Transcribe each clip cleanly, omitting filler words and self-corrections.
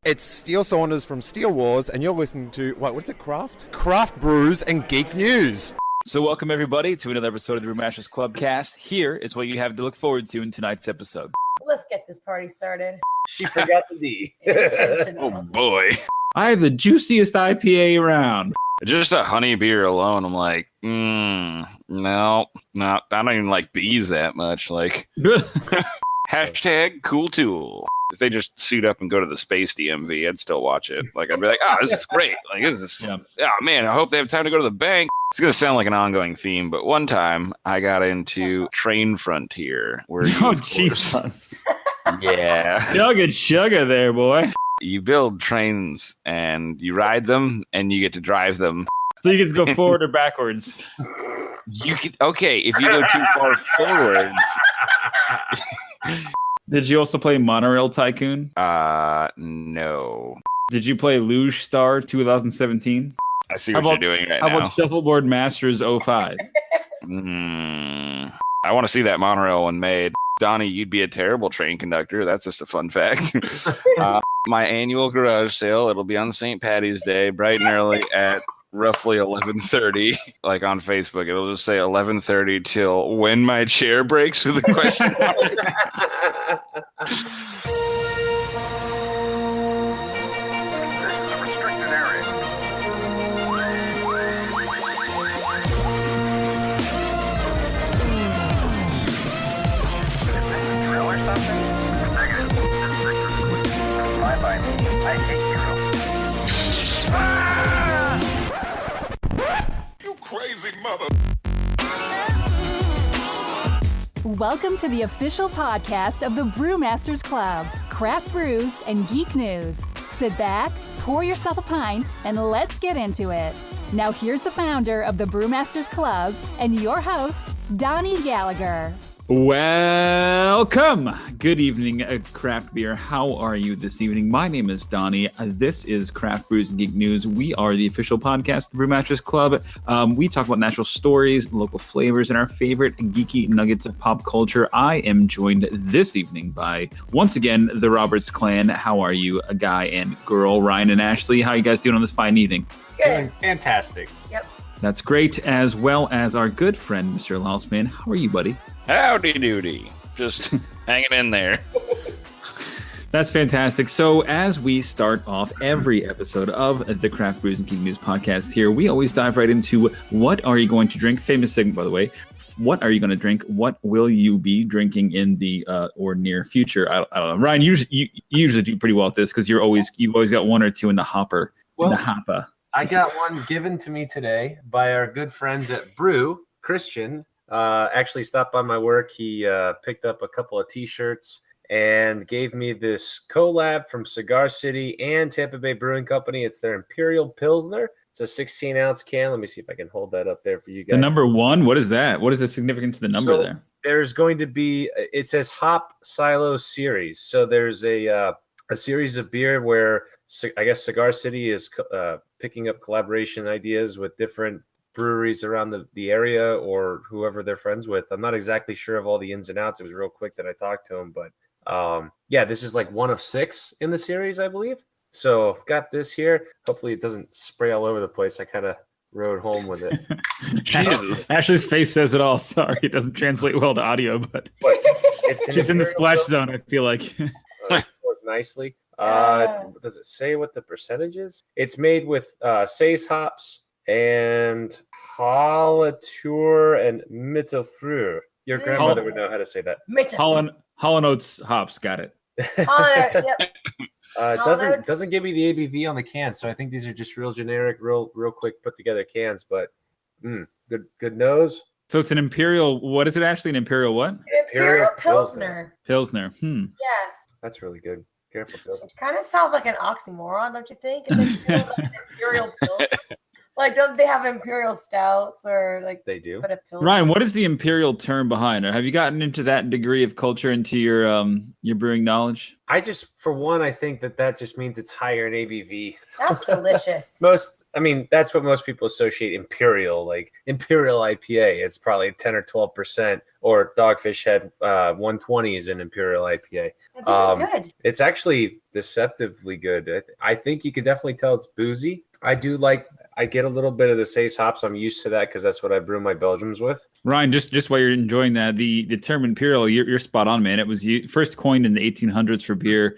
It's Steel Saunders from Steel Wars, and you're listening to, what's it, Craft Brews and Geek News. So welcome, everybody, to another episode of the Brewmasters Club cast. Here is what you have to look forward to in tonight's episode. Let's get this party started. She forgot the D. Oh, boy. I have the juiciest IPA around. Just a honey beer alone, I'm like, no, I don't even like bees that much. Like, hashtag cool tool. If they just suit up and go to the space DMV, I'd still watch it. Like, I'd be like, this is great. Like, this is, man, I hope they have time to go to the bank. It's going to sound like an ongoing theme, but one time I got into Train Frontier. Where Jesus. Yeah. Chugga there, boy. You build trains and you ride them and you get to drive them. So you get to go forward or backwards. You could, okay, if you go too far forwards. Did you also play Monorail Tycoon? No. Did you play Luge Star 2017? I see what you're doing right now. How about Shuffleboard Masters 05? I want to see that monorail one made. Donnie, you'd be a terrible train conductor. That's just a fun fact. My annual garage sale, it'll be on St. Patty's Day, bright and early at roughly 11:30. Like on Facebook, it'll just say 11:30 till when my chair breaks with a question mark. I hate you. You crazy mother. Welcome to the official podcast of the Brewmasters Club, Craft Brews and Geek News. Sit back, pour yourself a pint, and let's get into it. Now here's the founder of the Brewmasters Club and your host, Donnie Gallagher. Welcome. Good evening, Craft Beer. How are you this evening? My name is Donnie. This is Craft Brews and Geek News. We are the official podcast of the Brewmasters Club. We talk about natural stories, local flavors, and our favorite geeky nuggets of pop culture. I am joined this evening by, once again, the Roberts clan. How are you, a guy and girl, Ryan and Ashley? How are you guys doing on this fine evening? Good. Doing fantastic. Yep. That's great, as well as our good friend, Mr. Lausman. How are you, buddy? Howdy doody. Just hanging in there. That's fantastic. So as we start off every episode of the Craft Brews and Geek News podcast here, we always dive right into what are you going to drink? Famous segment, by the way. What are you going to drink? What will you be drinking in the or near future? I don't know. Ryan, you usually do pretty well at this because you've always got one or two in the hopper. Well, in the hopper. I got one given to me today by our good friends at Brew. Christian actually stopped by my work. He picked up a couple of T-shirts and gave me this collab from Cigar City and Tampa Bay Brewing Company. It's their Imperial Pilsner. It's a 16-ounce can. Let me see if I can hold that up there for you guys. The number one, what is that? What is the significance of the number there? There's going to be, it says Hop Silo Series. So there's a series of beer where I guess Cigar City is picking up collaboration ideas with different breweries around the area or whoever they're friends with. I'm not exactly sure of all the ins and outs. It was real quick that I talked to him, but this is like one of 6 in the series, I believe. So I've got this here. Hopefully it doesn't spray all over the place. I kind of rode home with it. Jesus. Ashley's face says it all. Sorry, it doesn't translate well to audio, but it's she's in the splash zone, I feel like. Was nicely. Does it say what the percentage is? It's made with Says hops and Hallertauer and Mittelfrüh. Your grandmother would know how to say that. Holland Oats hops, got it. Yep. Doesn't give me the ABV on the can, so I think these are just real generic, real quick put together cans. But good nose. So it's an Imperial. What is it actually? An Imperial what? Imperial Pilsner. Pilsner. Yes. That's really good. Careful, Joe. It kind of sounds like an oxymoron, don't you think? It's like Imperial Pilsner. Like, don't they have imperial stouts or like They do. put a pill? Ryan, what is the imperial term behind it? Have you gotten into that degree of culture into your brewing knowledge? I think that just means it's higher in ABV. That's delicious. That's what most people associate imperial, like imperial IPA. It's probably 10 or 12%, or Dogfish had 120s in imperial IPA. This is good. It's actually deceptively good. I think you can definitely tell it's boozy. I get a little bit of the Sace hops. I'm used to that because that's what I brew my Belgiums with. Ryan, just while you're enjoying that, the term imperial, you're spot on, man. It was first coined in the 1800s for beer,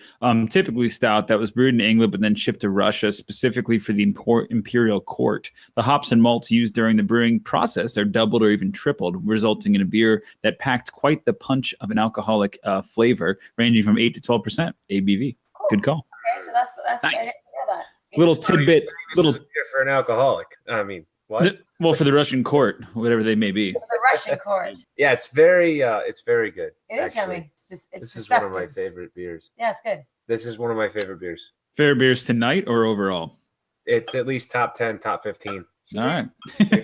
typically stout that was brewed in England but then shipped to Russia specifically for the imperial court. The hops and malts used during the brewing process are doubled or even tripled, resulting in a beer that packed quite the punch of an alcoholic flavor, ranging from 8 to 12% ABV. Cool. Good call. Okay, so that's Nice. I didn't know that. Little tidbit, little For an alcoholic. I mean, what? well, for the Russian court, whatever they may be. For the Russian court. Yeah, it's very good. It is actually. yummy. It's This is deceptive. one of my favorite beers. Yeah, it's good. This is one of my favorite beers. Fair beers tonight or overall? It's at least top 10, top 15. All right.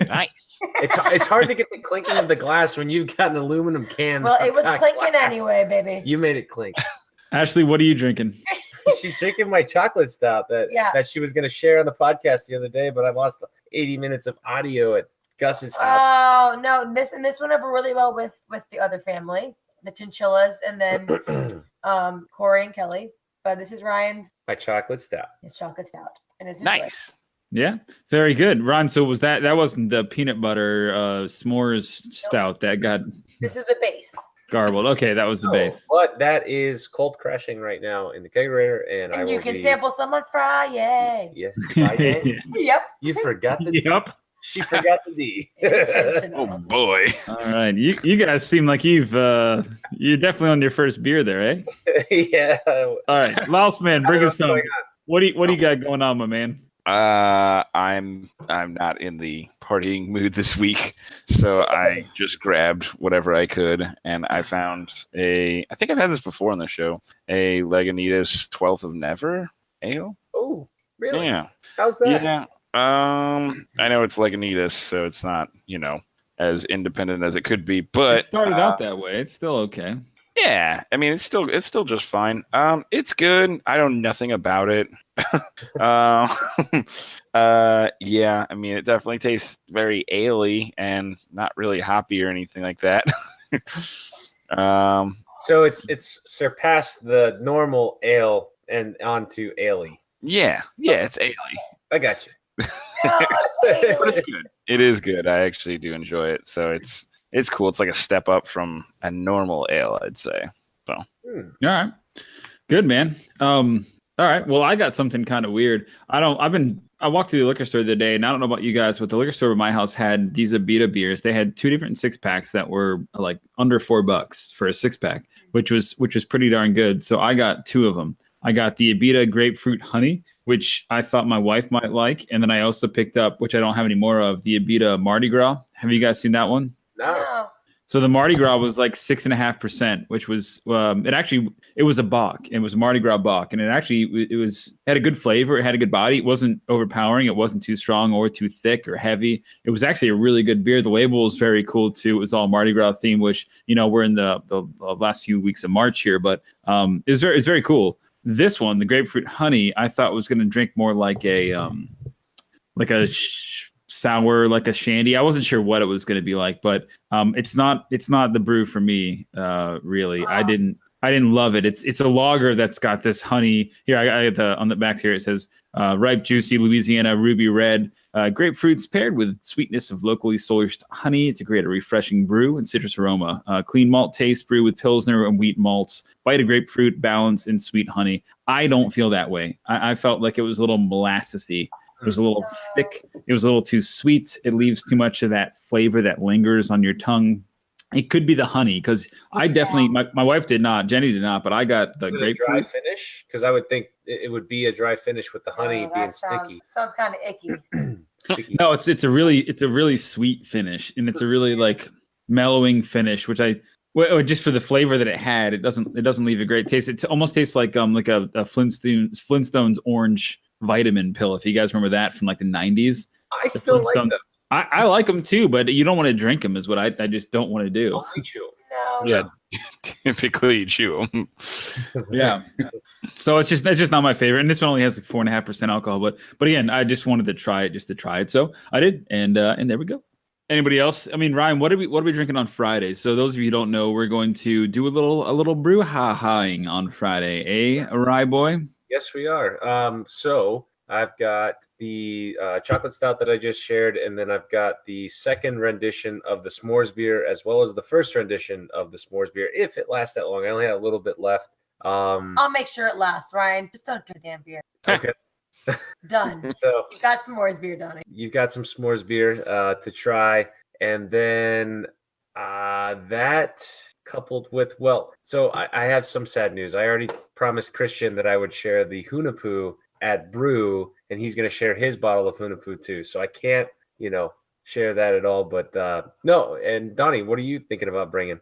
Nice. It's hard to get the clinking of the glass when you've got an aluminum can. Well, it was of clinking glass. anyway, baby. You made it clink. Ashley, what are you drinking? She's drinking my chocolate stout that she was going to share on the podcast the other day, but I lost 80 minutes of audio at Gus's house. Oh no, this went over really well with the other family, the chinchillas, and then Corey and Kelly. But this is Ryan's My chocolate stout. his chocolate stout, and it's Nice. Yeah, very good. Ron, so that wasn't the peanut butter s'mores stout that got This is the base. garbled. Okay, that was the base. But that is cold crashing right now in the kegerator, and I And will you can be... sample some on Friday. Yes, Friday. Yep. You forgot the D. Yep. She forgot the D. Oh boy. All right, you guys seem like you're definitely on your first beer there, eh? Yeah. All right, Laos man, bring us What's some. going What do you got going on, my man? I'm not in the partying mood this week, so I just grabbed whatever I could, and I found I think I've had this before on the show, a Lagunitas 12th of Never ale. Oh, really? Yeah. How's that? Yeah. I know it's Lagunitas, so it's not, as independent as it could be, but It started out that way. It's still okay. yeah, I mean, it's still just fine. It's good. I know nothing about it. Yeah, I mean, it definitely tastes very ale-y and not really hoppy or anything like that. So it's surpassed the normal ale and onto ale-y. Yeah, it's ale-y. I got you. But it's good. It is good. I actually do enjoy it. So it's cool. It's like a step up from a normal ale, I'd say. So All right. Good, man. All right. Well, I got something kind of weird. I walked to the liquor store the other day, and I don't know about you guys, but the liquor store at my house had these Abita beers. They had 2 different 6-packs that were like under $4 for a 6-pack, which was pretty darn good. So I got 2 of them. I got the Abita Grapefruit Honey, which I thought my wife might like. And then I also picked up, which I don't have any more of, the Abita Mardi Gras. Have you guys seen that one? No. So the Mardi Gras was like 6.5%, which was it was a Bock. It was a Mardi Gras Bock, and it had a good flavor. It had a good body. It wasn't overpowering. It wasn't too strong or too thick or heavy. It was actually a really good beer. The label was very cool too. It was all Mardi Gras themed, which we're in the last few weeks of March here, but it's very cool. This one, the Grapefruit Honey, I thought was going to drink more like a sour, like a shandy. I wasn't sure what it was going to be like, but it's not the brew for me. Really, I didn't love it. It's a lager that's got this honey here. I got on the back here. It says ripe, juicy Louisiana ruby red grapefruits paired with sweetness of locally sourced honey to create a refreshing brew and citrus aroma. Clean malt taste, brew with Pilsner and wheat malts. Bite of grapefruit, balance in sweet honey. I don't feel that way. I felt like it was a little molassesy. It was a little thick. It was a little too sweet. It leaves too much of that flavor that lingers on your tongue. It could be the honey, because I definitely, my wife did not, Jenny did not, but I got the grapefruit. A dry finish? Because I would think it would be a dry finish with the honey being sticky. Sounds kind of icky. No, it's a really sweet finish, and it's a really like mellowing finish, which just for the flavor that it had, it doesn't leave a great taste. It almost tastes like a Flintstones orange vitamin pill, if you guys remember that from like the 90s. I still like them. I like them too, but you don't want to drink them is what I just don't want to do. Only chew 'em. No. Yeah, typically you chew them. Yeah. So it's just not my favorite. And this one only has like 4.5% alcohol. But again, I just wanted to try it just to try it. So I did, and there we go. Anybody else? I mean, Ryan, what are we drinking on Friday? So those of you who don't know, we're going to do a little brew ha-haing on Friday, Rye boy? Yes, we are. So I've got the chocolate stout that I just shared, and then I've got the second rendition of the s'mores beer, as well as the first rendition of the s'mores beer, if it lasts that long. I only have a little bit left. I'll make sure it lasts, Ryan. Just don't drink the damn beer. Okay. Done. So You got some s'mores beer, Donnie. you've got some s'mores beer to try, and then that coupled with, so I have some sad news. I already promised Christian that I would share the Hunapoo at Brew, and he's going to share his bottle of Hunapoo too. So I can't, share that at all. But no. And Donnie, what are you thinking about bringing?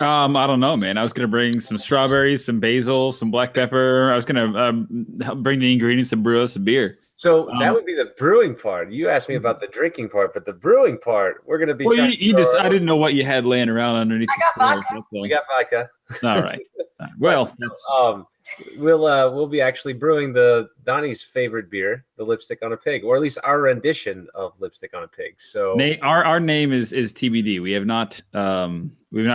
I don't know, man. I was going to bring some strawberries, some basil, some black pepper. I was going to bring the ingredients to brew us a beer. So that would be the brewing part. You asked me about the drinking part, but the brewing part, we're going to be. Well, I didn't know what you had laying around underneath the stove. We got vodka. All right. Well, that's we'll be actually brewing Donnie's favorite beer, the Lipstick on a Pig, or at least our rendition of Lipstick on a Pig. So our name is TBD. We have not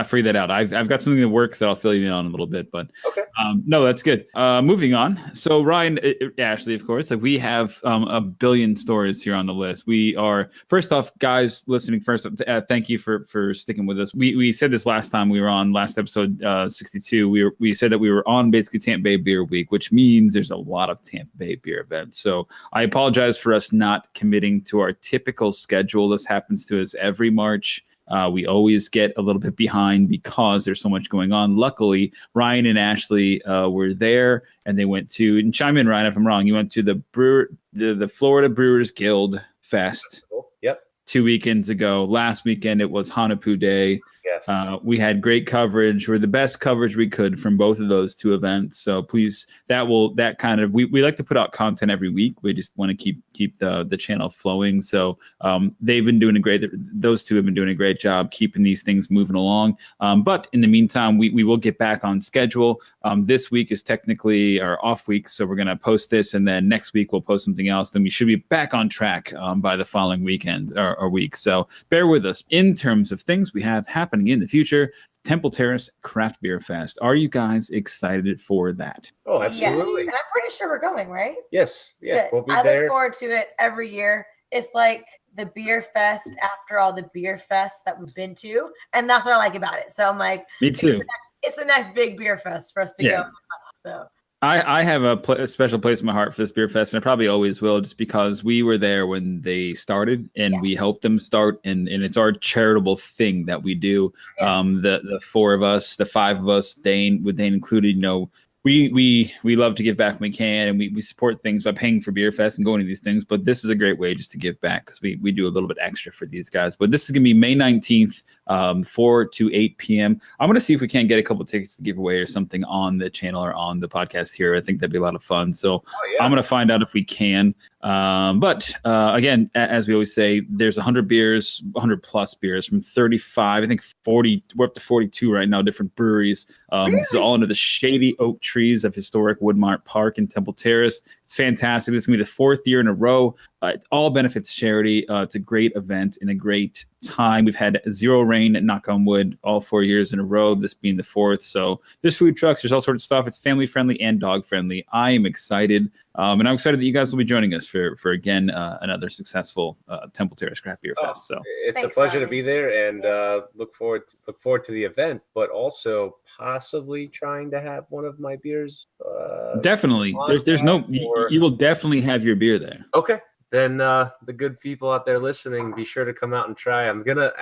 figured that out. I've got something that works that I'll fill you in on a little bit, but okay. No, that's good. Moving on. So Ryan, Ashley, of course, like we have a billion stories here on the list. We are, first off, guys listening first, thank you for sticking with us. We said this last time we were on, last episode 62. We said that we were on basically Tampa Bay Beer Week, which means there's a lot of Tampa Bay beer events. So I apologize for us not committing to our typical schedule. This happens to us every March. We always get a little bit behind because there's so much going on. Luckily, Ryan and Ashley were there, and they went to, and chime in, Ryan, if I'm wrong, you went to the Florida Brewers Guild Fest. Yep. 2 weekends ago. Last weekend, it was Hunapoo Day. Yes. We had great coverage. We're the best coverage we could from both of those two events. So please, we like to put out content every week. We just want to keep the channel flowing. So they've been doing those two have been doing a great job keeping these things moving along. But in the meantime, we will get back on schedule. This week is technically our off week. So we're going to post this, and then next week we'll post something else. Then we should be back on track by the following weekend or week. So bear with us. In terms of things we have happening in the future, Temple Terrace Craft Beer Fest. Are you guys excited for that? Oh, absolutely. Yes. And I'm pretty sure we're going, right? Yes. Yeah. Good. We'll be I there. look forward to it every year. It's like the beer fest after all the beer fests that we've been to. And that's what I like about it. So I'm like, Me too. It's the next big beer fest for us to go. So I have a special place in my heart for this beer fest, and I probably always will, just because we were there when they started, and we helped them start, and it's our charitable thing that we do. The four of us, the five of us, Dane included, we love to give back when we can, and we support things by paying for Beer Fest and going to these things. But this is a great way just to give back, because we do a little bit extra for these guys. But this is going to be May 19th, 4 to 8 p.m. I'm going to see if we can't get a couple tickets to give away or something on the channel or on the podcast here. I think that'd be a lot of fun. So I'm going to find out if we can. But again, as we always say, there's 100 plus beers from 35, I think 40, we're up to 42 right now, different breweries. This is all under the shady oak trees of historic Woodmart Park in Temple Terrace. It's fantastic. This is going to be the fourth year in a row. It all benefits charity. It's a great event and a great time. We've had zero rain, knock on wood, all 4 years in a row, this being the fourth. So there's food trucks, there's all sorts of stuff. It's family friendly and dog friendly. I am excited. And I'm excited that you guys will be joining us for again, another successful Temple Terrace Craft Beer Fest. So it's a pleasure to be there, and look forward to the event, but also possibly trying to have one of my beers. Definitely. You will definitely have your beer there. Okay. Then the good people out there listening, be sure to come out and try. I'm going to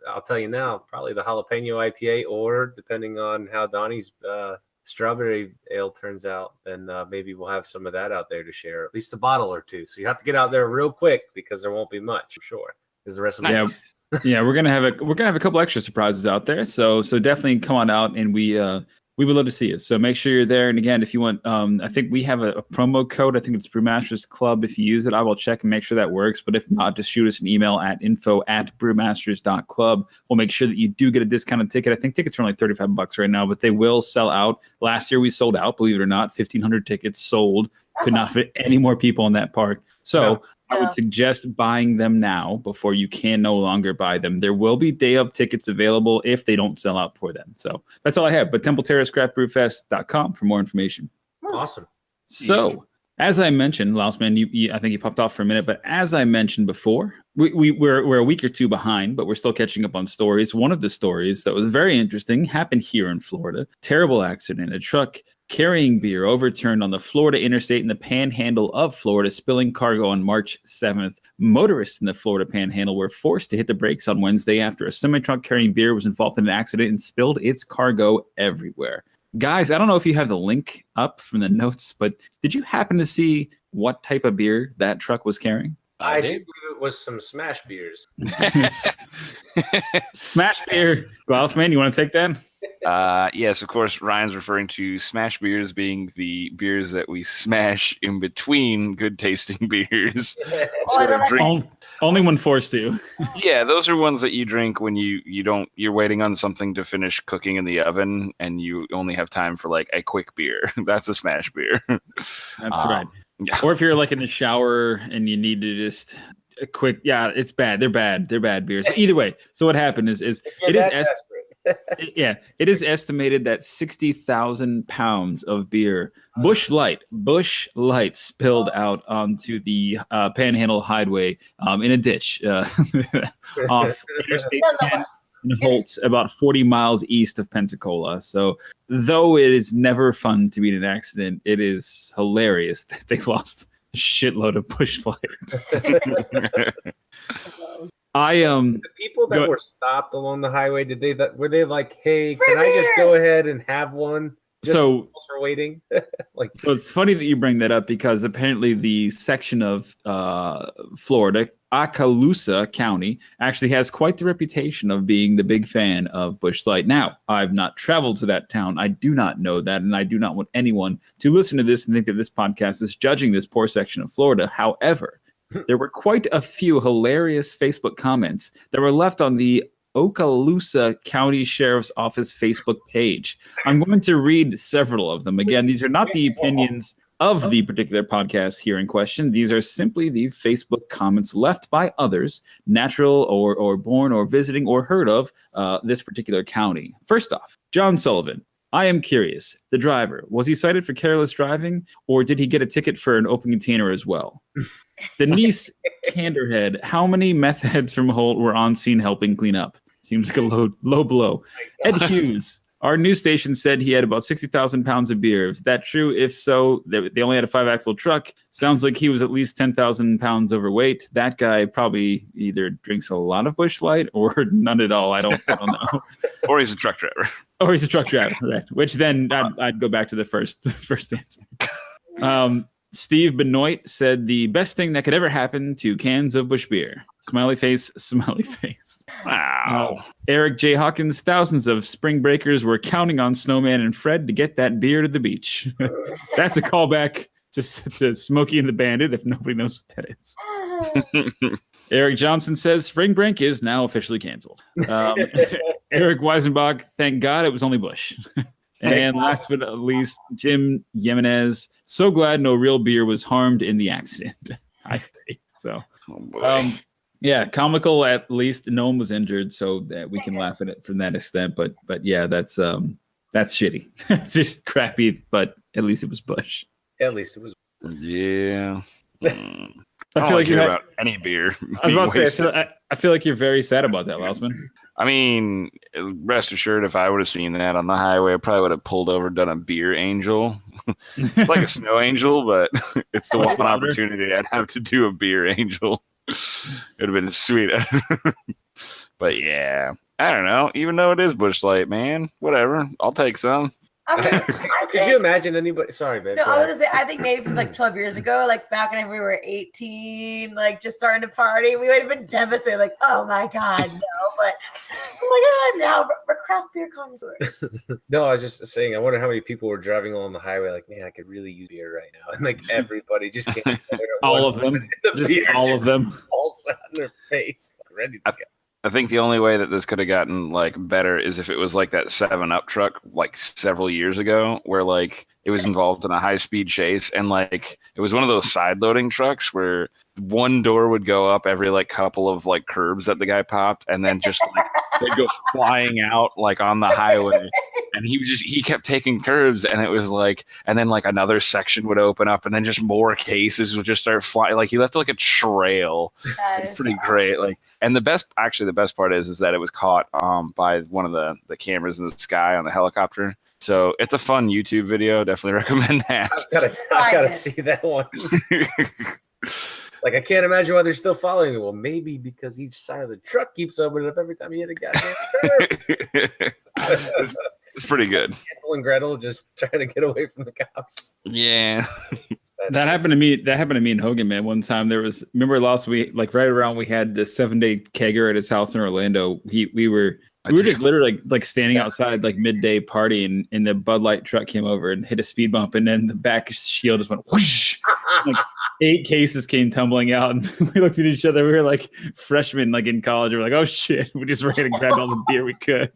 I'll tell you now, probably the jalapeno IPA, or depending on how Donnie's strawberry ale turns out, then maybe we'll have some of that out there to share, at least a bottle or two. So you have to get out there real quick, because there won't be much, I'm sure. Because the rest of them. Yeah, we're gonna have a couple extra surprises out there. So definitely come on out, and we We would love to see it. So make sure you're there. And again, if you want, I think we have a promo code. I think it's Brewmasters Club. If you use it, I will check and make sure that works. But if not, just shoot us an email at info@brewmasters.club. We'll make sure that you do get a discounted ticket. I think tickets are only $35 right now, but they will sell out. Last year we sold out, believe it or not, 1,500 tickets sold. Could not fit any more people in that park. So I would suggest buying them now before you can no longer buy them. There will be day of tickets available if they don't sell out for them. So that's all I have. But Temple Terrace CraftBrewFest.com for more information. Awesome. So as I mentioned, Lausman, I think you popped off for a minute, but as I mentioned before, we're a week or two behind, but we're still catching up on stories. One of the stories that was very interesting happened here in Florida. Terrible accident. A truck carrying beer overturned on the Florida interstate in the panhandle of Florida, spilling cargo on March 7th. Motorists in the Florida panhandle were forced to hit the brakes on Wednesday after a semi-truck carrying beer was involved in an accident and spilled its cargo everywhere. Guys, I don't know if you have the link up from the notes, but did you happen to see what type of beer that truck was carrying? I do believe it was some smash beers. Smash beer. Lausman, you want to take that? Yes, of course, Ryan's referring to smash beers being the beers that we smash in between good tasting beers. Only when forced to. Yeah, those are ones that you drink when you're waiting on something to finish cooking in the oven and you only have time for like a quick beer. That's a smash beer. That's right. Yeah. Or if you're like in the shower and you need to just a quick, it's bad. They're bad. They're bad beers. But either way, so what happened is it is estimated that 60,000 pounds of beer, Busch Light, spilled out onto the Panhandle Highway in a ditch off Interstate 10 in Holtz, about 40 miles east of Pensacola. So, though it is never fun to be in an accident, it is hilarious that they lost a shitload of Busch Light. The people that were stopped along the highway, were they like, hey, can I just go ahead and have one? Just for waiting. So it's funny that you bring that up because apparently the section of Florida, Okaloosa County, actually has quite the reputation of being the big fan of Busch Light. Now, I've not traveled to that town. I do not know that, and I do not want anyone to listen to this and think that this podcast is judging this poor section of Florida. However, there were quite a few hilarious Facebook comments that were left on the Okaloosa County Sheriff's Office Facebook page. I'm going to read several of them. Again, these are not the opinions of the particular podcast here in question. These are simply the Facebook comments left by others, natural or born or visiting or heard of this particular county. First off, John Sullivan. I am curious. The driver, was he cited for careless driving or did he get a ticket for an open container as well? Denise Canderhead, how many meth heads from Holt were on scene helping clean up? Seems like a low blow. Ed Hughes, our news station said he had about 60,000 pounds of beer. Is that true? If so, they only had a 5-axle truck. Sounds like he was at least 10,000 pounds overweight. That guy probably either drinks a lot of Busch Light or none at all. I don't know. Or he's a truck driver. Or he's a truck driver, right? Which then I'd go back to the first answer. Steve Benoit said the best thing that could ever happen to cans of Busch beer. Smiley face, smiley face. Wow. Eric J. Hawkins, thousands of spring breakers were counting on Snowman and Fred to get that beer to the beach. That's a callback to Smokey and the Bandit, if nobody knows what that is. Eric Johnson says spring break is now officially canceled. Eric Weisenbach, thank God it was only Busch. And last but not least, Jim Jimenez. So glad no real beer was harmed in the accident. I agree. So, comical at least. No one was injured, so that we can laugh at it from that extent. But yeah, that's shitty. It's just crappy. But at least it was Busch. At least it was. Yeah. I feel like you're about any beer. I was about to say, I feel like you're very sad about that, Lausman. I mean, rest assured, if I would have seen that on the highway, I probably would have pulled over, done a beer angel. It's like a snow angel, but it's the one opportunity I'd have to do a beer angel. It would have been sweet. But yeah, I don't know. Even though it is Busch Light, man, whatever. I'll take some. I mean, Could you imagine anybody? Sorry, man. No, go I was ahead. gonna say, I think maybe if it was like 12 years ago, like back when we were 18, like just starting to party, we would have been devastated. Like, oh my god, no! But oh my god, now we're craft beer connoisseurs. No, I was just saying. I wonder how many people were driving along the highway, like, man, I could really use beer right now, and like everybody just came together at All once of them. with the Just beer all of them. all sat on their face, like, ready to go. I think the only way that this could have gotten like better is if it was like that 7-Up truck like several years ago, where like it was involved in a high-speed chase, and like it was one of those side-loading trucks where one door would go up every like couple of like curbs that the guy popped, and then just like they'd go flying out like on the highway. And he kept taking curves, and it was like, and then like another section would open up, and then just more cases would just start flying. Like he left like a trail. It's pretty great. Like, and the best part is that it was caught by one of the cameras in the sky on the helicopter. So it's a fun YouTube video. Definitely recommend that. I've gotta see that one. Like, I can't imagine why they're still following it. Well, maybe because each side of the truck keeps opening up every time you hit a goddamn curve. It's pretty good. Hansel and Gretel just trying to get away from the cops. Yeah. That happened to me. That happened to me in Hogan, man. One time remember last week, like right around we had the 7-day kegger at his house in Orlando. We were just literally like standing outside like midday party, and the Bud Light truck came over and hit a speed bump, and then the back shield just went whoosh. Like 8 cases came tumbling out, and we looked at each other. We were like freshmen, like in college. We were like, "Oh shit!" We just ran and grabbed all the beer we could.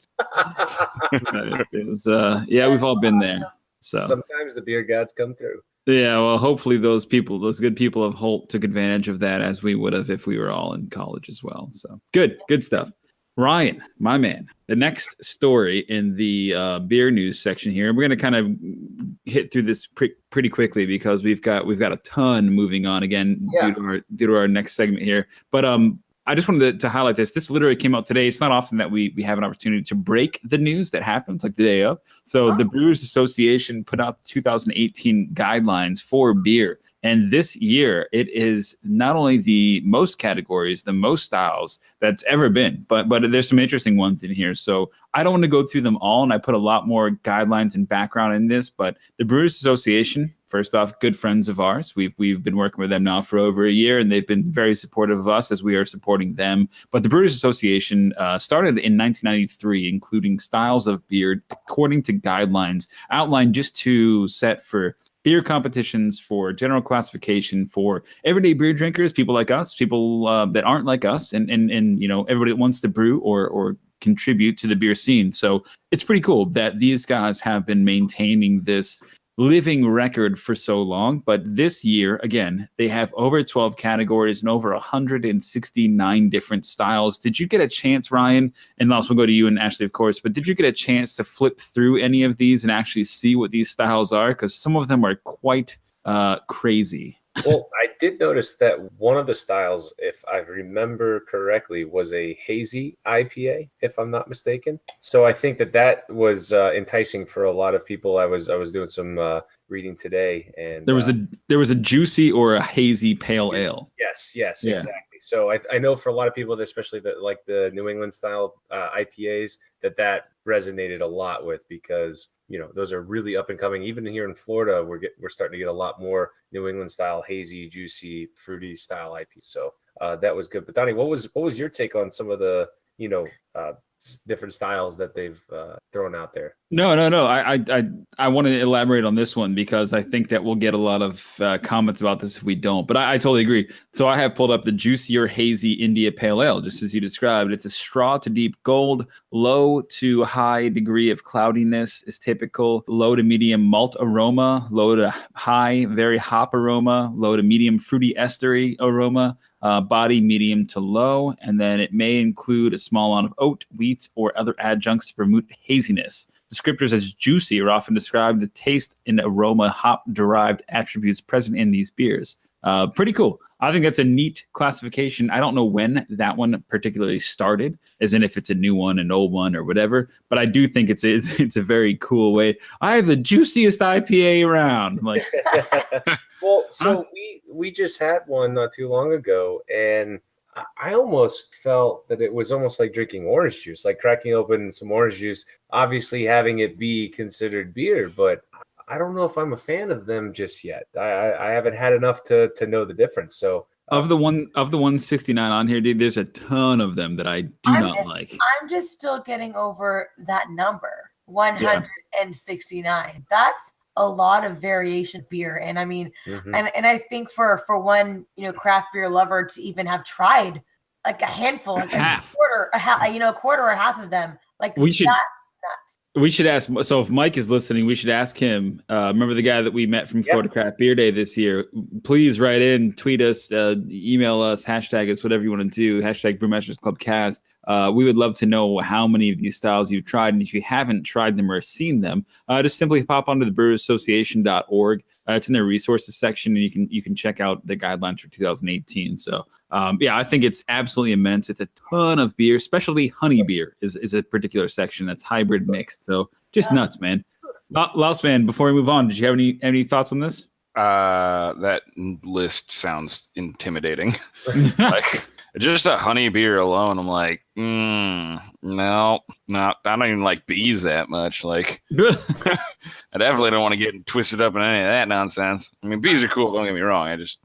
It was, we've all been there. So sometimes the beer gods come through. Yeah, well, hopefully those good people of Holt took advantage of that, as we would have if we were all in college as well. So good stuff. Ryan, my man, the next story in the beer news section here, we're going to kind of hit through this pretty quickly because we've got a ton moving on again due to our next segment here. But I just wanted to highlight this. This literally came out today. It's not often that we have an opportunity to break the news that happens like the day of. So the Brewers Association put out the 2018 guidelines for beer. And this year, it is not only the most categories, the most styles that's ever been, but there's some interesting ones in here. So I don't want to go through them all, and I put a lot more guidelines and background in this. But the Brewers Association, first off, good friends of ours. We've been working with them now for over a year, and they've been very supportive of us as we are supporting them. But the Brewers Association started in 1993, including styles of beer according to guidelines outlined just to set for beer competitions, for general classification, for everyday beer drinkers, people like us, people that aren't like us, and you know, everybody that wants to brew or contribute to the beer scene. So it's pretty cool that these guys have been maintaining this living record for so long. But this year, again, they have over 12 categories and over 169 different styles. Did you get a chance, Ryan? And also we'll go to you and Ashley, of course, but did you get a chance to flip through any of these and actually see what these styles are? Because some of them are quite crazy. Well, I did notice that one of the styles, if I remember correctly, was a hazy IPA, if I'm not mistaken. So I think that was enticing for a lot of people. I was doing some reading today, and there was a juicy or a hazy pale ale. Yes, exactly. So I know for a lot of people, especially like the New England style IPAs, that resonated a lot with, because you know those are really up and coming. Even here in Florida, we're starting to get a lot more New England style hazy, juicy, fruity style IPAs. So that was good. But Donnie, what was your take on some of the different styles that they've thrown out there? No. I want to elaborate on this one because I think that we'll get a lot of comments about this if we don't. But I totally agree. So I have pulled up the juicier hazy India Pale Ale, just as you described. It's a straw to deep gold, low to high degree of cloudiness is typical, low to medium malt aroma, low to high very hop aroma, low to medium fruity estery aroma. Body medium to low, and then it may include a small amount of oat, wheat, or other adjuncts to promote haziness. Descriptors as juicy are often described the taste and aroma hop-derived attributes present in these beers. Pretty cool. I think that's a neat classification. I don't know when that one particularly started, as in if it's a new one, an old one, or whatever. But I do think it's a very cool way. I have the juiciest IPA around. Like, well, so we just had one not too long ago, and I almost felt that it was almost like drinking orange juice, like cracking open some orange juice, obviously having it be considered beer, but I don't know if I'm a fan of them just yet. I haven't had enough to know the difference. So Of the 169 on here, dude, there's a ton of them that I do not like. I'm just still getting over that number, 169. That's a lot of variation of beer. And I mean, and I think for one, craft beer lover to even have tried like a handful, like a quarter or half of them, like that's nuts. We should ask. So if Mike is listening, we should ask him. Remember the guy that we met from Florida Craft Beer Day this year? Please write in, tweet us, email us, hashtag us, whatever you want to do. Hashtag Brewmasters Club Cast. We would love to know how many of these styles you've tried. And if you haven't tried them or seen them, just simply pop onto the brewersassociation.org. It's in their resources section, and you can check out the guidelines for 2018. So I think it's absolutely immense. It's a ton of beer. Specialty honey beer is a particular section that's hybrid mixed. So just nuts, man. Louse man, before we move on, did you have any thoughts on this? That list sounds intimidating. Like just a honey beer alone, I'm like, no, I don't even like bees that much. Like, I definitely don't want to get twisted up in any of that nonsense. I mean, bees are cool, don't get me wrong. I just,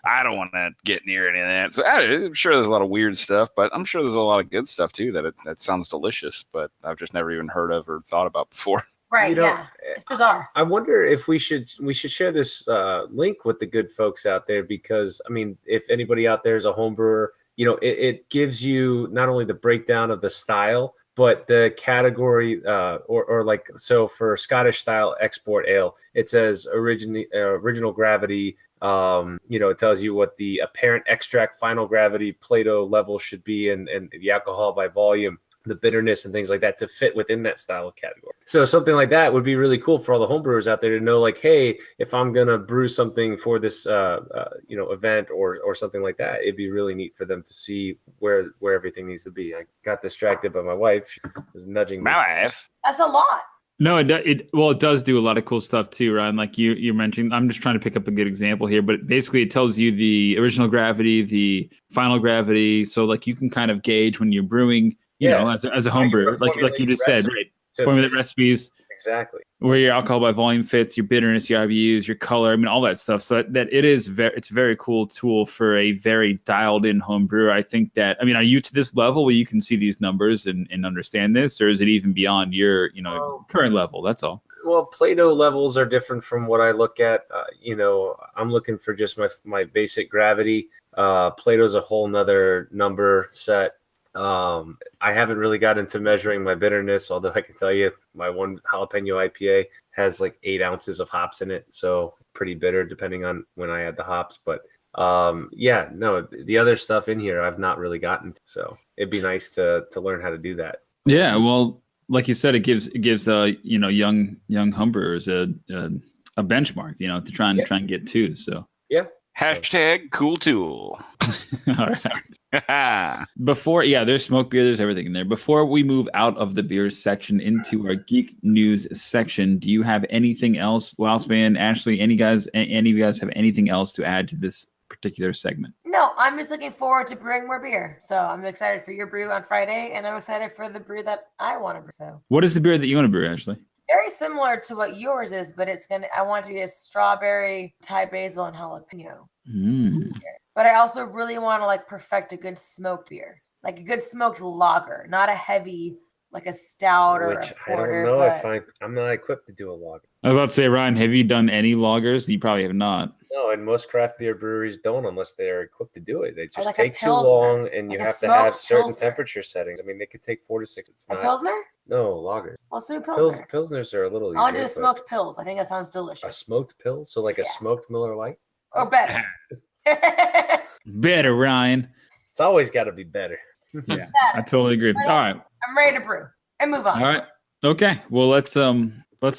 I don't want to get near any of that. So I'm sure there's a lot of weird stuff, but I'm sure there's a lot of good stuff too that sounds delicious, but I've just never even heard of or thought about before. Right, it's bizarre. I wonder if we should share this link with the good folks out there, because I mean, if anybody out there is a home brewer, it gives you not only the breakdown of the style, but the category or like, so for Scottish style export ale, it says original gravity. It tells you what the apparent extract final gravity Plato level should be, and the alcohol by volume, the bitterness and things like that to fit within that style category. So something like that would be really cool for all the homebrewers out there to know, like, hey, if I'm going to brew something for this, event or something like that, it'd be really neat for them to see where everything needs to be. I got distracted by my wife. She was nudging me. My wife. That's a lot. No, it does do a lot of cool stuff too, Ryan. Like you mentioned, I'm just trying to pick up a good example here, but basically it tells you the original gravity, the final gravity. So like you can kind of gauge when you're brewing, as a home brewer, like you just said, right? Formulate recipes. Exactly. Where your alcohol by volume fits, your bitterness, your IBUs, your color, I mean, all that stuff. So that it is it's a very cool tool for a very dialed in home brewer. I think that, are you to this level where you can see these numbers and understand this, or is it even beyond your, current level? That's all. Well, Plato levels are different from what I look at. I'm looking for just my basic gravity. Plato's a whole nother number set. I haven't really got into measuring my bitterness, although I can tell you my one jalapeno IPA has like 8 ounces of hops in it. So pretty bitter depending on when I add the hops. But the other stuff in here I've not really gotten to, so it'd be nice to learn how to do that. Yeah, well, like you said, it gives young homebrewers a benchmark, to try and get to. So yeah. Hashtag cool tool. All right. Before, there's smoke beer, there's everything in there. Before we move out of the beer section into our geek news section, do you have anything else, Lousman, Ashley, any of you guys have anything else to add to this particular segment? No, I'm just looking forward to brewing more beer. So I'm excited for your brew on Friday, and I'm excited for the brew that I want to brew. So what is the beer that you want to brew, Ashley? Very similar to what yours is, but I want it to be a strawberry, Thai basil, and jalapeno. But I also really want to perfect a good smoked beer, like a good smoked lager, not a heavy, like a stout or a porter. I don't know if I'm not equipped to do a lager. I was about to say, Ryan, have you done any lagers? You probably have not. No, and most craft beer breweries don't unless they're equipped to do it. They just like take too long, and you have to have certain temperature settings. I mean, they could take 4 to 6. It's not a Pilsner? No, lager. Let's do a Pilsner. Pilsners are a little easier. I want to do a smoked Pils. I think that sounds delicious. A smoked Pils? So like a smoked Miller Lite? Or better. Better, Ryan. It's always got to be better. Yeah, I totally agree. All right. I'm ready to brew and move on. All right. Okay. Well, let's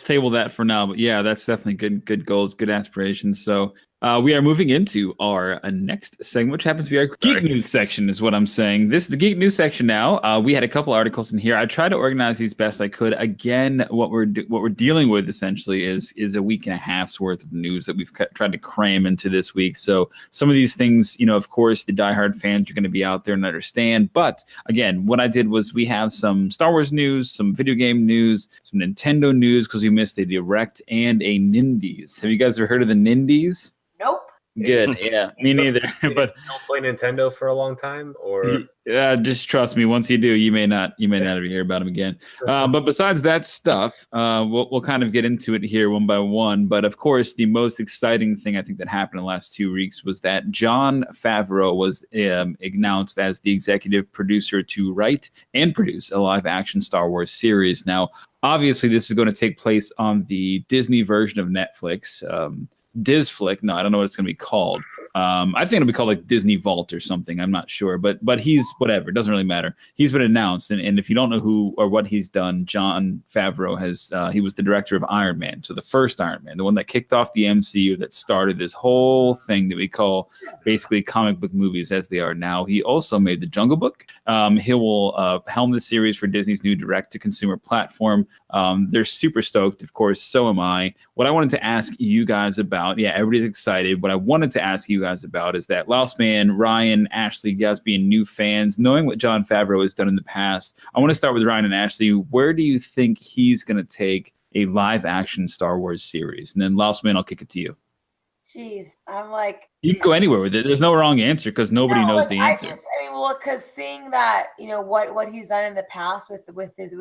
table that for now. But yeah, that's definitely good goals, good aspirations. So We are moving into our next segment, which happens to be our Geek News section, is what I'm saying. This is the Geek News section now. We had a couple articles in here. I tried to organize these best I could. Again, what we're dealing with essentially is a week and a half's worth of news that we've tried to cram into this week. So some of these things, of course, the diehard fans are going to be out there and understand. But again, what I did was we have some Star Wars news, some video game news, some Nintendo news because we missed a Direct and a Nindies. Have you guys ever heard of the Nindies? Nope. Good, yeah, me neither. But don't play Nintendo for a long time, or just trust me. Once you do, you may not ever hear about them again. But besides that stuff, we'll kind of get into it here one by one. But of course, the most exciting thing I think that happened in the last 2 weeks was that Jon Favreau was announced as the executive producer to write and produce a live-action Star Wars series. Now, obviously, this is going to take place on the Disney version of Netflix. Disflick. No, I don't know what it's going to be called. I think it'll be called like Disney Vault or something. I'm not sure, but he's whatever. It doesn't really matter. He's been announced, and if you don't know who or what he's done, Jon Favreau has. He was the director of Iron Man, so the first Iron Man, the one that kicked off the MCU, that started this whole thing that we call basically comic book movies as they are now. He also made the Jungle Book. He will helm the series for Disney's new direct-to-consumer platform. They're super stoked, of course. So am I. What I wanted to ask you guys about, everybody's excited. What I wanted to ask you guys about is that Lost Man, Ryan, Ashley, you guys being new fans, knowing what Jon Favreau has done in the past. I want to start with Ryan and Ashley. Where do you think he's going to take a live-action Star Wars series? And then Lost Man, I'll kick it to you. Jeez, I'm like, you can go anywhere with it. There's no wrong answer because nobody knows the answer. Because seeing that, what he's done in the past with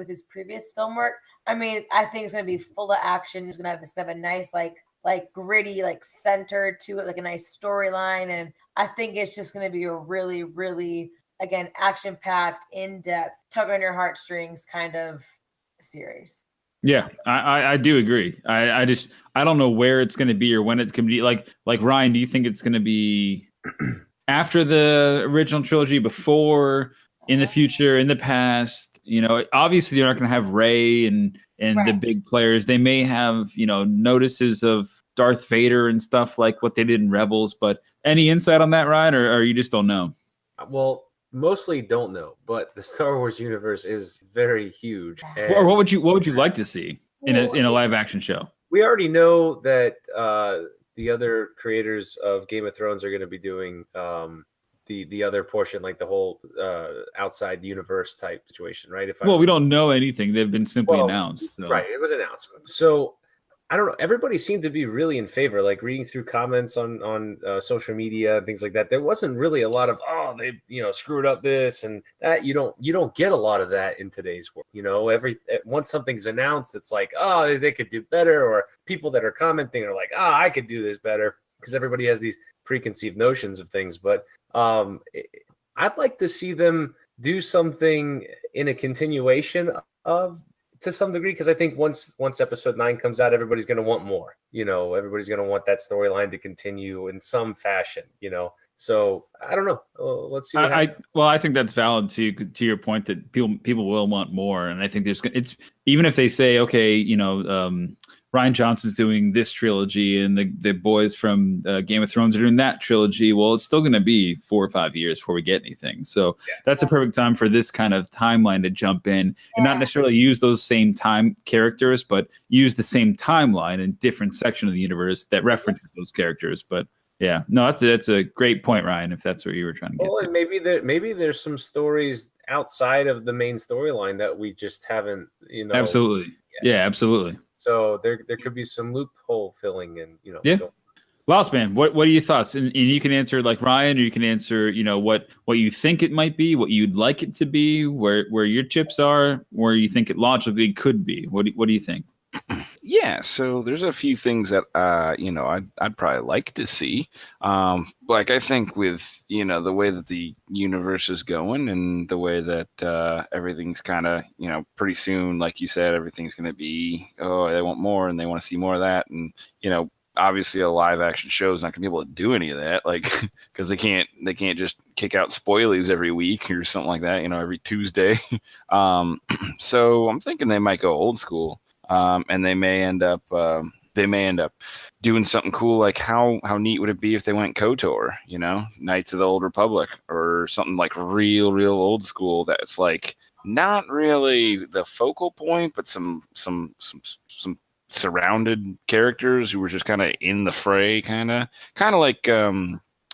his previous film work, I think it's gonna be full of action. It's gonna have a nice like gritty, like centered to it, like a nice storyline, and I think it's just gonna be a really, really, again, action-packed, in-depth, tug on your heartstrings kind of series. Yeah, I do agree. I don't know where it's going to be or when it's going to be. Like Ryan, do you think it's going to be after the original trilogy, before, in the future, in the past? Obviously they're not going to have Rey and right. The big players. They may have notices of Darth Vader and stuff like what they did in Rebels. But any insight on that, Ryan, or you just don't know? Well, mostly don't know, but the Star Wars universe is very huge. Or what would you like to see in a live action show? We already know that the other creators of Game of Thrones are going to be doing the other portion, like the whole outside universe type situation, right? We don't know anything. They've been simply announced. So. Right, it was announced. So I don't know. Everybody seemed to be really in favor. Like reading through comments on social media and things like that, there wasn't really a lot of they screwed up this and that. You don't get a lot of that in today's world. Once something's announced, it's like they could do better, or people that are commenting are like I could do this better, because everybody has these preconceived notions of things. But I'd like to see them do something in a continuation of. To some degree, because I think once episode 9 comes out, everybody's going to want more. Everybody's going to want that storyline to continue in some fashion. So I don't know. Let's see. I think that's valid to your point that people will want more, and I think it's even if they say Rian Johnson's doing this trilogy and the boys from Game of Thrones are doing that trilogy. Well, it's still going to be 4 or 5 years before we get anything. So that's a perfect time for this kind of timeline to jump in and not necessarily use those same time characters, but use the same timeline in different section of the universe that references those characters. But yeah, no, that's a great point, Ryan, if that's what you were trying to get to. And maybe there's some stories outside of the main storyline that we just haven't, Absolutely. Yeah, absolutely. So there could be some loophole filling, and Lost Man, what are your thoughts? And you can answer like Ryan, or you can answer what you think it might be, what you'd like it to be, where your chips are, where you think it logically could be. What do you think? Yeah, so there's a few things that I'd probably like to see. Like I think with the way that the universe is going and the way that everything's kind of pretty soon, like you said, everything's going to be they want more and they want to see more of that, and obviously a live action show is not going to be able to do any of that, like because they can't just kick out spoilies every week or something like that, every Tuesday. So I'm thinking they might go old school. And they may end up, they may end up doing something cool. Like how neat would it be if they went KOTOR, you know, Knights of the Old Republic, or something like real old school that's like not really the focal point, but some surrounded characters who were just kind of in the fray, kind of like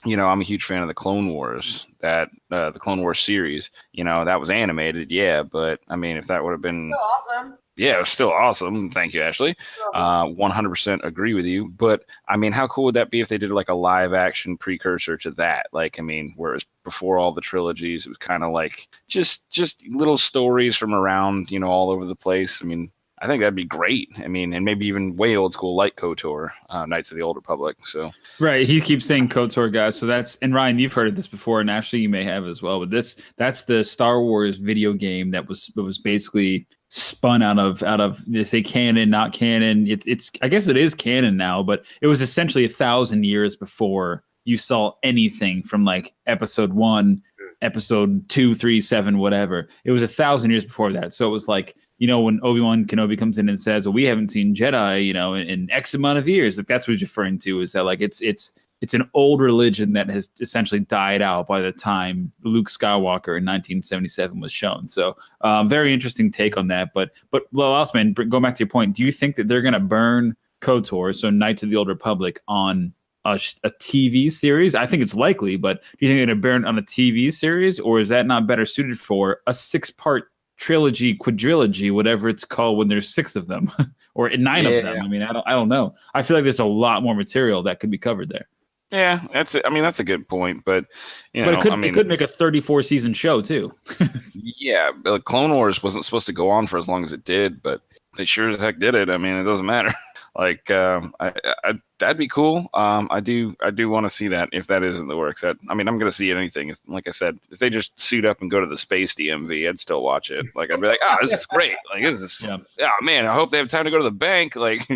you know, I'm a huge fan of the Clone Wars, the Clone Wars series. You know, that was animated, yeah, but I mean, if that would have been Still awesome. yeah, it was still awesome. Thank you, Ashley. 100% agree with you. But I mean, how cool would that be if they did like a live action precursor to that? Like, I mean, whereas before all the trilogies, it was kind of like just little stories from around, you know, all over the place. I mean, I think that'd be great. I mean, and maybe even way old school like KOTOR, Knights of the Old Republic. So right, he keeps saying KOTOR, guys. So that's, and Ryan, you've heard of this before, and actually you may have as well. But that's the Star Wars video game that was basically spun out of they say canon, not canon. It's I guess it is canon now, but it was essentially 1,000 years before you saw anything from like episode 1, episode 2, 3, 7, whatever. It was 1,000 years before that. So it was like, you know, when Obi-Wan Kenobi comes in and says, well, we haven't seen Jedi, you know, in X amount of years. Like that's what he's referring to, is that like it's an old religion that has essentially died out by the time Luke Skywalker in 1977 was shown. So very interesting take on that. But last man, going back to your point, do you think that they're going to burn KOTOR, so Knights of the Old Republic, on a TV series? I think it's likely, but do you think they're going to burn on a TV series, or is that not better suited for a 6-part trilogy, quadrilogy, whatever it's called, when there's 6 of them or 9 of them? I mean, I don't know. I feel like there's a lot more material that could be covered there. Yeah, that's a good point, but you know, but it could make a 34 season show too. Yeah, Clone Wars wasn't supposed to go on for as long as it did, but they sure as heck did it. I mean, it doesn't matter. Like, that'd be cool. I do want to see that if that is in the works. I mean, I'm going to see anything. Like I said, if they just suit up and go to the space DMV, I'd still watch it. Like, I'd be like, this is great. Like, this is, man, I hope they have time to go to the bank. Like,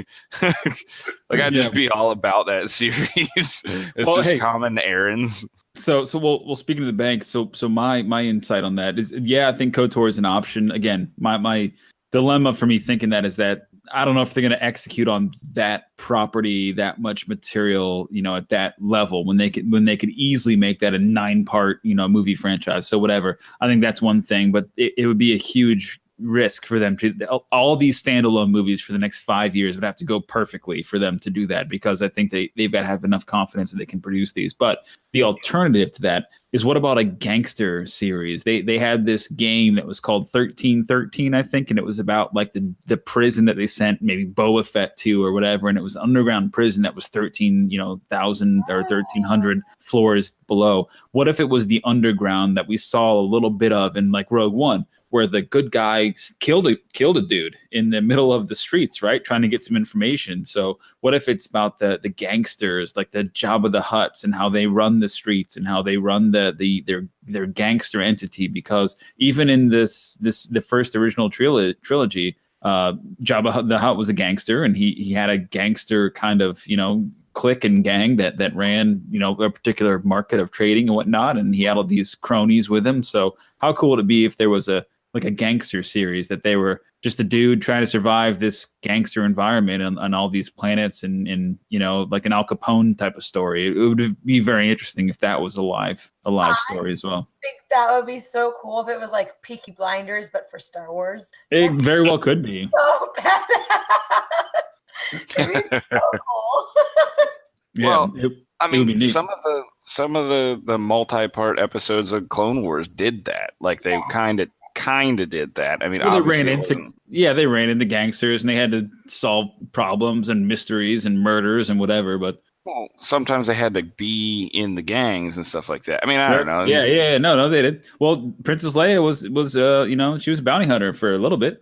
I'd just be all about that series. It's just common errands. So we'll speaking of the bank. So my insight on that is, I think KOTOR is an option. Again, my dilemma for me thinking that is that I don't know if they're going to execute on that property, that much material, you know, at that level, when they could easily make that a 9-part, you know, movie franchise. So whatever. I think that's one thing, but it would be a huge risk for them to, all these standalone movies for the next 5 years would have to go perfectly for them to do that, because I think they've got to have enough confidence that they can produce these. But the alternative to that is, what about a gangster series? They had this game that was called 1313, I think, and it was about like the prison that they sent maybe Boba Fett to or whatever, and it was an underground prison that was 13,000 or 1,300 floors below. What if it was the underground that we saw a little bit of in like Rogue One, where the good guy killed a dude in the middle of the streets, right, trying to get some information? So what if it's about the gangsters, like the Jabba the Hutts, and how they run the streets and how they run their gangster entity? Because even in the first original trilogy, Jabba the Hutt was a gangster, and he had a gangster kind of, you know, clique and gang that ran, you know, a particular market of trading and whatnot, and he had all these cronies with him. So how cool would it be if there was a gangster series that they were just a dude trying to survive this gangster environment on all these planets, and you know, like an Al Capone type of story? It would be very interesting if that was a live story as well. I think that would be so cool if it was like Peaky Blinders, but for Star Wars. It very well could be. So badass. It'd be so cool. Well, I mean, some of the multi-part episodes of Clone Wars did that. Like they kind of did that. I mean, they ran into gangsters, and they had to solve problems and mysteries and murders and whatever. But sometimes they had to be in the gangs and stuff like that. I mean, I don't know. Yeah. No, they did. Well, Princess Leia was you know, she was a bounty hunter for a little bit.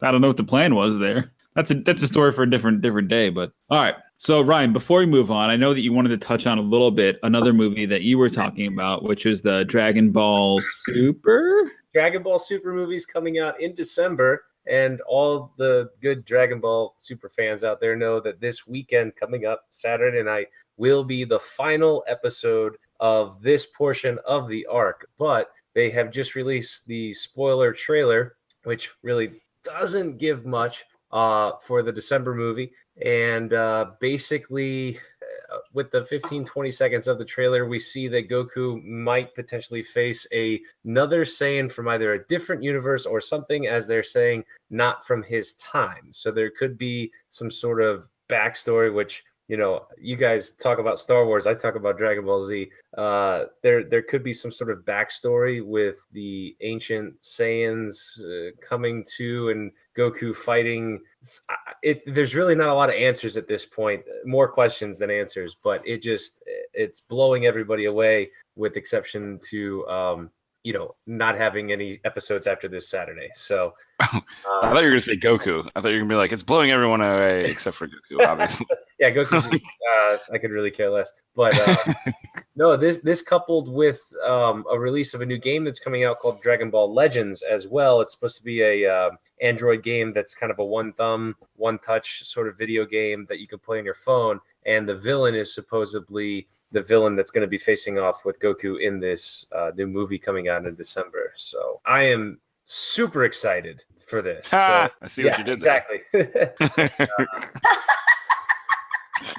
I don't know what the plan was there. That's a story for a different day. But all right. So Ryan, before we move on, I know that you wanted to touch on a little bit another movie that you were talking about, which is the Dragon Ball Super. Dragon Ball Super movies coming out in December, and all the good Dragon Ball Super fans out there know that this weekend coming up, Saturday night, will be the final episode of this portion of the arc. But they have just released the spoiler trailer, which really doesn't give much. for the December movie. And basically, with the 15-20 seconds of the trailer, we see that Goku might potentially face another Saiyan from either a different universe or something, as they're saying, not from his time. So there could be some sort of backstory, which, you know, you guys talk about Star Wars, I talk about Dragon Ball Z. There could be some sort of backstory with the ancient Saiyans coming to and Goku fighting. There's really not a lot of answers at this point, more questions than answers, but it's blowing everybody away, with exception to you know, not having any episodes after this Saturday. So I thought you were going to say Goku. I thought you were going to be like, it's blowing everyone away except for Goku, obviously. Yeah, Goku. I could really care less. But no, this coupled with a release of a new game that's coming out called Dragon Ball Legends as well. It's supposed to be a Android game that's kind of a one thumb, one touch sort of video game that you can play on your phone. And the villain is supposedly the villain that's going to be facing off with Goku in this new movie coming out in December. So I am super excited for this. I see what you did exactly. there.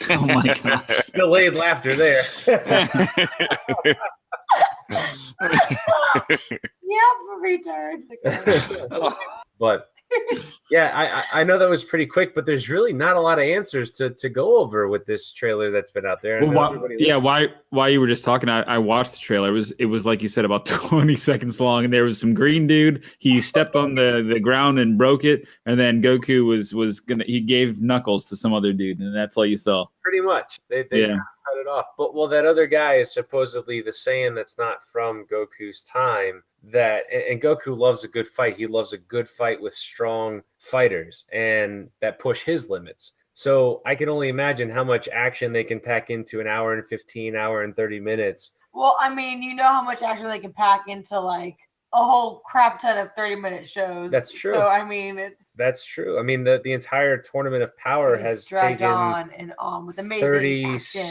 Oh my gosh. Delayed laughter there. Retard. But yeah, I know that was pretty quick, but there's really not a lot of answers to go over with this trailer that's been out there. While you were just talking, I watched the trailer. It was like you said, about 20 seconds long, and there was some green dude. He stepped on the ground and broke it, and then Goku he gave Knuckles to some other dude, and that's all you saw. Pretty much, they kind of cut it off. But that other guy is supposedly the Saiyan that's not from Goku's time. And Goku loves a good fight. He loves a good fight with strong fighters and that push his limits. So I can only imagine how much action they can pack into an hour and 15, hour and 30 minutes. Well, I mean, you know how much action they can pack into like a whole crap ton of 30-minute shows. That's true. So I mean, that's true. I mean, the entire Tournament of Power has dragged taken on and on with amazing 30. Action.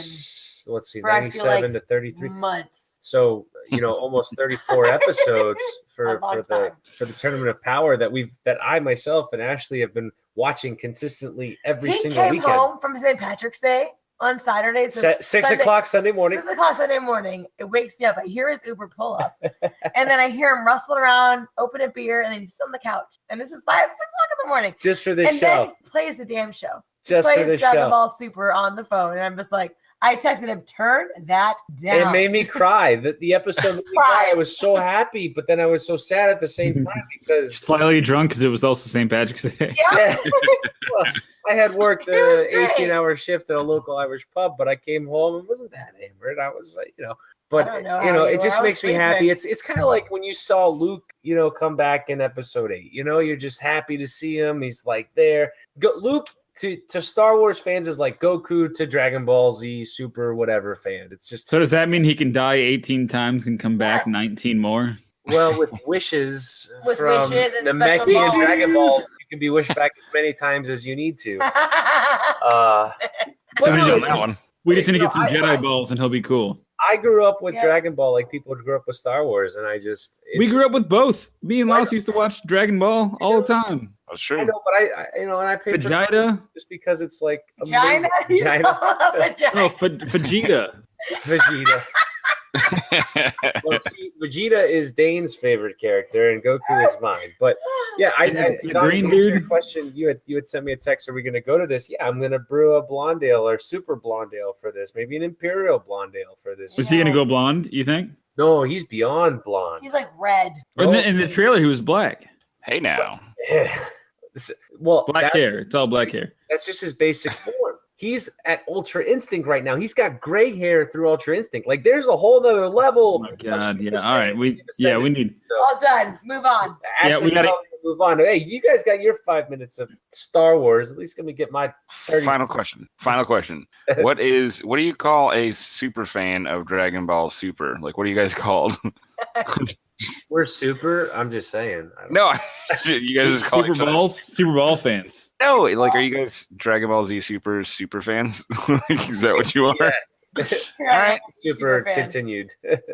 Let's see, for 97 to 33 months. So, you know, almost 34 episodes for the Tournament of Power that I myself and Ashley have been watching consistently every single weekend. He came home from St. Patrick's Day on Saturday. So 6 o'clock Sunday morning. 6 o'clock Sunday morning. It wakes me up. I hear his Uber pull up. And then I hear him rustle around, open a beer, and then he's on the couch. And this is 6 o'clock in the morning. Just for this show. And then plays the damn show. Just for this show. Dragon Ball Super on the phone. And I'm just like, I texted him, turn that down. It made me cry. The episode made me cry. I was so happy, but then I was so sad at the same time because slightly drunk because it was also St. Patrick's Day. Yeah. Well, I had worked an 18-hour shift at a local Irish pub, but I came home and wasn't that hammered. I was like, but it just makes me happy. It's kind of like when you saw Luke, come back in episode 8. You're just happy to see him. He's like there. Luke. To Star Wars fans is like Goku to Dragon Ball Z Super whatever fans. It's just. So does that mean he can die 18 times and come back 19 more? Well, with wishes and Namekian and Dragon Balls, you can be wished back as many times as you need to. We just need to get some Jedi balls and he'll be cool. I grew up with Dragon Ball like people grew up with Star Wars, and we grew up with both. Me and Loss used to watch Dragon Ball all the time. That's true. I know, but I pay Vegeta just because it's like Vagina. No, Vegeta. Vegeta. Well, see, Vegeta is Dane's favorite character, and Goku is mine. But yeah, Donnie, to answer your question, you had sent me a text. Are we going to go to this? Yeah, I'm going to brew a blonde ale or super blonde ale for this. Maybe an imperial blonde ale for this. Was he going to go blonde? You think? No, he's beyond blonde. He's like red. In the trailer, he was black. Hey now. Well, black hair. It's all black hair. That's just his basic form. He's at Ultra Instinct right now. He's got gray hair through Ultra Instinct. Like there's a whole nother level. Oh my God! Yeah. All right. We need. All done. Move on. We got to move on. Hey, you guys got your 5 minutes of Star Wars. At least let me get my 30 Final question. What do you call a super fan of Dragon Ball Super? Like, what are you guys called? We're super. I'm just saying. No, you guys just call Super Ball fans. No, like, are you guys Dragon Ball Z super fans? Is that what you are? All right. Super fans. continued.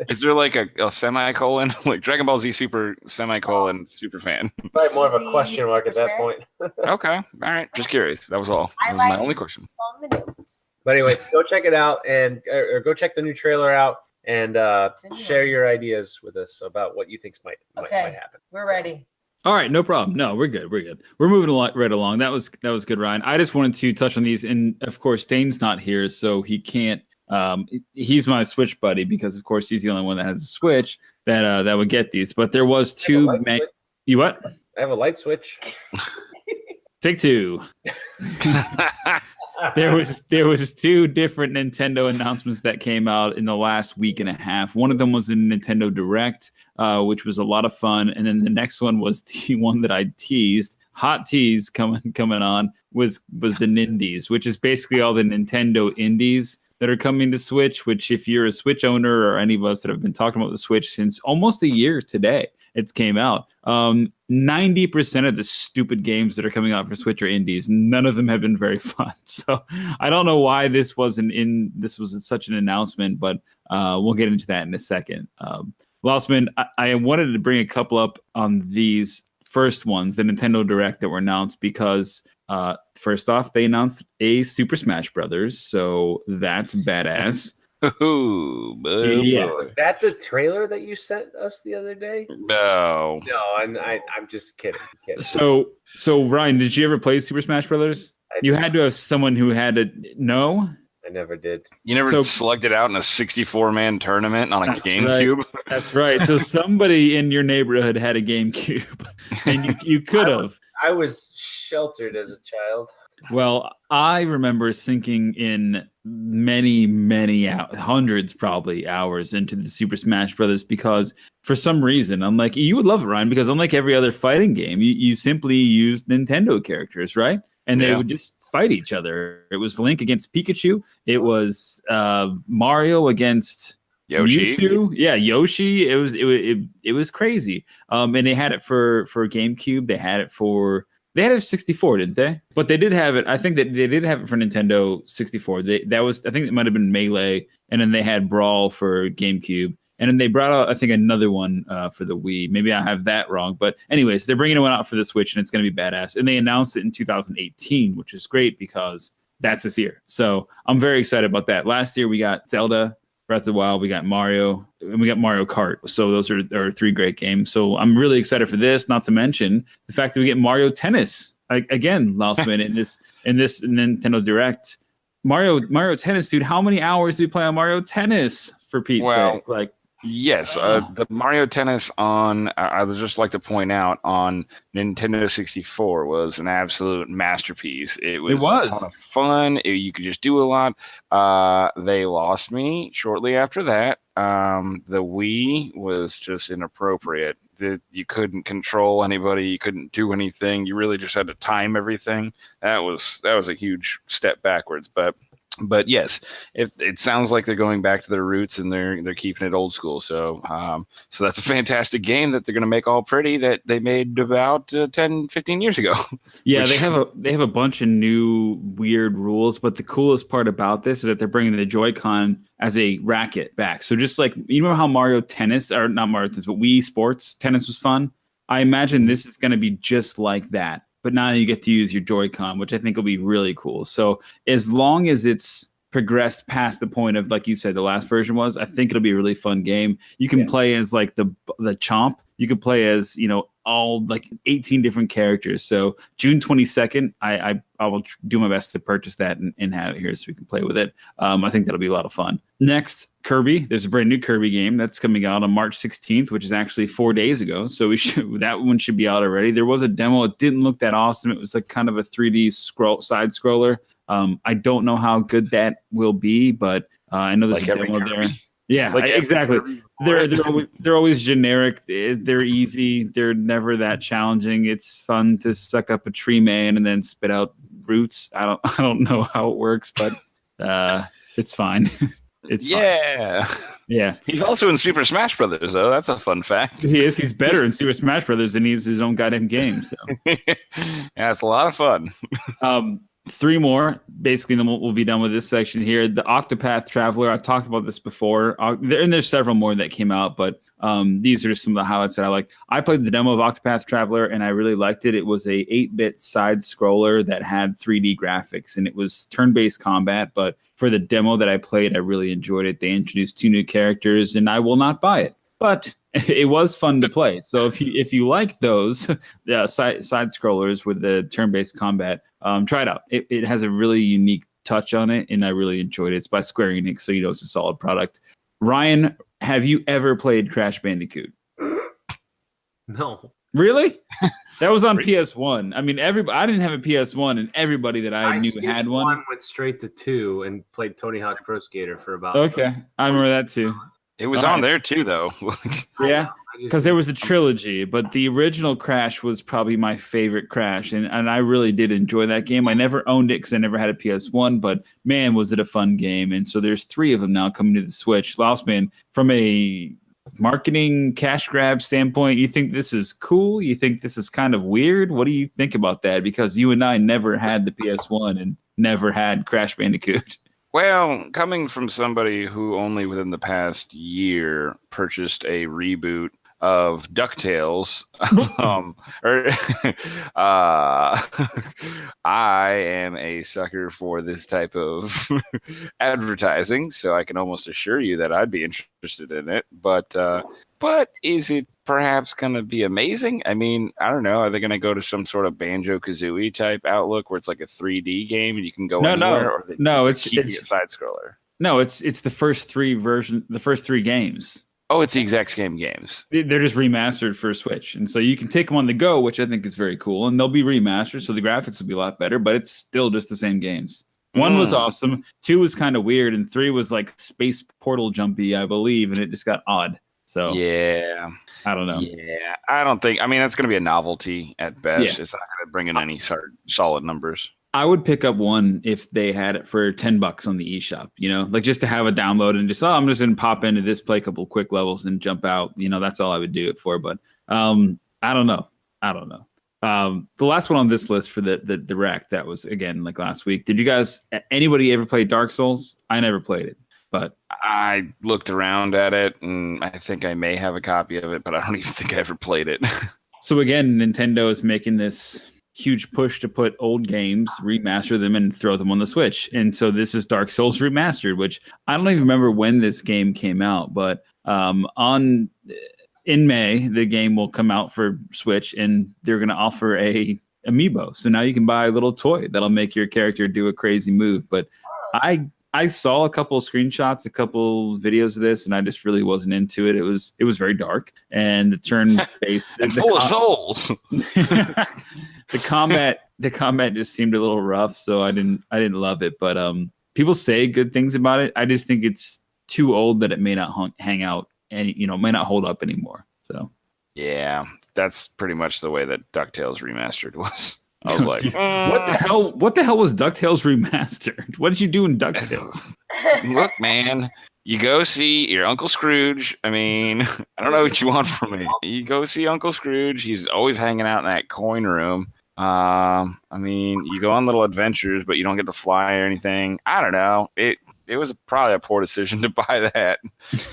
Is there like a semicolon, like Dragon Ball Z Super semicolon super fan? Probably more of a Easy, question mark at that super point. Okay, all right. Just curious. That was all. I That was my like- only question. On the notes. But anyway, go check it out and or go check the new trailer out and share your ideas with us about what you think might happen. We're So, ready. All right, no problem. No, we're good. We're good. We're moving right along. That was good, Ryan. I just wanted to touch on these, and of course, Dane's not here, so he can't. He's my Switch buddy because, of course, he's the only one that has a Switch that would get these. But there was two. You what? I have a light switch. Take two. There was two different Nintendo announcements that came out in the last week and a half. One of them was a Nintendo Direct, which was a lot of fun, and then the next one was the one that I teased. Hot tease coming on was the Nindies, which is basically all the Nintendo indies that are coming to Switch. Which, if you're a Switch owner or any of us that have been talking about the Switch since almost a year today, it's came out. 90% of the stupid games that are coming out for Switch are indies. None of them have been very fun. So I don't know why this was such an announcement, but we'll get into that in a second. Lossman, I wanted to bring a couple up on these first ones, the Nintendo Direct that were announced, because first off, they announced a Super Smash Brothers, so that's badass. Ooh, Yeah. Was that the trailer that you sent us the other day? No. No, I'm just kidding. So Ryan, did you ever play Super Smash Brothers? You had to have someone who had to know. I never did. You never slugged it out in a 64-man tournament on a GameCube? Right. That's right. So somebody in your neighborhood had a GameCube, and you could have. I was sheltered as a child. Well, I remember sinking in many hundreds probably hours into the Super Smash Brothers because for some reason I'm like, you would love it, Ryan, because unlike every other fighting game, you simply used Nintendo characters, right? And they would just fight each other. It was Link against Pikachu. It was Mario against Yoshi. Mewtwo. Yeah, Yoshi. It was crazy. And they had it for GameCube. They had it for 64, didn't they? But they did have it. I think that they did have it for Nintendo 64. I think it might have been Melee, and then they had Brawl for GameCube, and then they brought out, I think, another one for the Wii. Maybe I have that wrong, but anyways, they're bringing one out for the Switch, and it's going to be badass. And they announced it in 2018, which is great because that's this year. So I'm very excited about that. Last year we got Zelda, Breath of the Wild, we got Mario, and we got Mario Kart. So those are three great games. So I'm really excited for this, not to mention the fact that we get Mario Tennis again last minute in this Nintendo Direct. Mario Tennis, dude, how many hours do we play on Mario Tennis for Pete's sake? Like, yes, the Mario Tennis on, I would just like to point out, on Nintendo 64 was an absolute masterpiece. It was a ton of fun. You could just do a lot. They lost me shortly after that. The Wii was just inappropriate. You couldn't control anybody. You couldn't do anything. You really just had to time everything. That was a huge step backwards. But yes, it sounds like they're going back to their roots and they're keeping it old school. So that's a fantastic game that they're going to make all pretty that they made about 10, 15 years ago. Yeah, they have a bunch of new weird rules, but the coolest part about this is that they're bringing the Joy-Con as a racket back. So just like, you know how Mario Tennis, or not Mario Tennis, but Wii Sports Tennis was fun? I imagine this is going to be just like that. But now you get to use your Joy-Con, which I think will be really cool. So as long as it's progressed past the point of, like you said, the last version was, I think it'll be a really fun game. You can play as like the Chomp. You could play as, all like 18 different characters. So June 22nd, I will do my best to purchase that and have it here so we can play with it. I think that'll be a lot of fun. Next, Kirby. There's a brand new Kirby game that's coming out on March 16th, which is actually 4 days ago. So that one should be out already. There was a demo. It didn't look that awesome. It was like kind of a 3D side scroller. I don't know how good that will be, but I know there's a demo there. Yeah, exactly. They're always generic. They're easy. They're never that challenging. It's fun to suck up a tree man and then spit out roots. I don't know how it works, but it's fine. It's fine. Yeah. He's also in Super Smash Brothers, though. That's a fun fact. He is. He's better in Super Smash Brothers than he's his own goddamn game. So yeah, it's a lot of fun. 3 more, basically, then we'll be done with this section here. The Octopath Traveler. I've talked about this before, and there's several more that came out, but these are just some of the highlights that I like. I played the demo of Octopath Traveler, and I really liked it. It was a 8-bit side scroller that had 3D graphics, and it was turn-based combat. But for the demo that I played, I really enjoyed it. They introduced 2 new characters, and I will not buy it, but it was fun to play. So if you like those side scrollers with the turn-based combat, try it out. It has a really unique touch on it, and I really enjoyed it. It's by Square Enix, so you know it's a solid product. Ryan, have you ever played Crash Bandicoot? No. Really? That was on PS1. I mean, I didn't have a PS1, and everybody that I knew had one. Went straight to 2 and played Tony Hawk Pro Skater for about. Okay, I remember that too. It was on there too, though. Yeah, because there was a trilogy, but the original Crash was probably my favorite Crash, and I really did enjoy that game. I never owned it because I never had a PS1, but man, was it a fun game. And so there's 3 of them now coming to the Switch. Lausman, from a marketing cash grab standpoint, you think this is cool? You think this is kind of weird? What do you think about that? Because you and I never had the PS1 and never had Crash Bandicoot. Well, coming from somebody who only within the past year purchased a reboot of DuckTales, I am a sucker for this type of advertising, so I can almost assure you that I'd be interested in it. But is it perhaps going to be amazing? I mean, I don't know. Are they going to go to some sort of Banjo-Kazooie type outlook where it's like a 3D game and you can go anywhere? Or it's a side scroller. No, it's the first 3 games. Oh, it's the exact same games. They're just remastered for Switch. And so you can take them on the go, which I think is very cool. And they'll be remastered, so the graphics will be a lot better, but it's still just the same games. 1 was awesome. 2 was kind of weird. And 3 was like space portal jumpy, I believe. And it just got odd. So yeah, I don't know. Yeah, I don't think. I mean, that's going to be a novelty at best. Yeah. It's not going to bring in any solid numbers. I would pick up 1 if they had it for $10 on the eShop, like just to have a download and just, I'm just going to pop into this, play a couple quick levels and jump out. That's all I would do it for. But I don't know. The last one on this list for the direct, that was, again, like last week. Did you guys, anybody ever play Dark Souls? I never played it, but I looked around at it and I think I may have a copy of it, but I don't even think I ever played it. So again, Nintendo is making this huge push to put old games, remaster them, and throw them on the Switch. And so this is Dark Souls Remastered, which I don't even remember when this game came out, but in May, the game will come out for Switch, and they're going to offer a amiibo. So now you can buy a little toy that'll make your character do a crazy move. But I saw a couple of screenshots, a couple videos of this, and I just really wasn't into it. It was very dark, and the turn-based and full of souls. The combat just seemed a little rough, so I didn't love it. But people say good things about it. I just think it's too old that it may not hang out, and may not hold up anymore. So yeah, that's pretty much the way that DuckTales Remastered was. I was like, what the hell? What the hell was DuckTales Remastered? What did you do in DuckTales? Look, man, you go see your Uncle Scrooge. I mean, I don't know what you want from me. You go see Uncle Scrooge. He's always hanging out in that coin room. I mean, you go on little adventures, but you don't get to fly or anything. I don't know. It was probably a poor decision to buy that,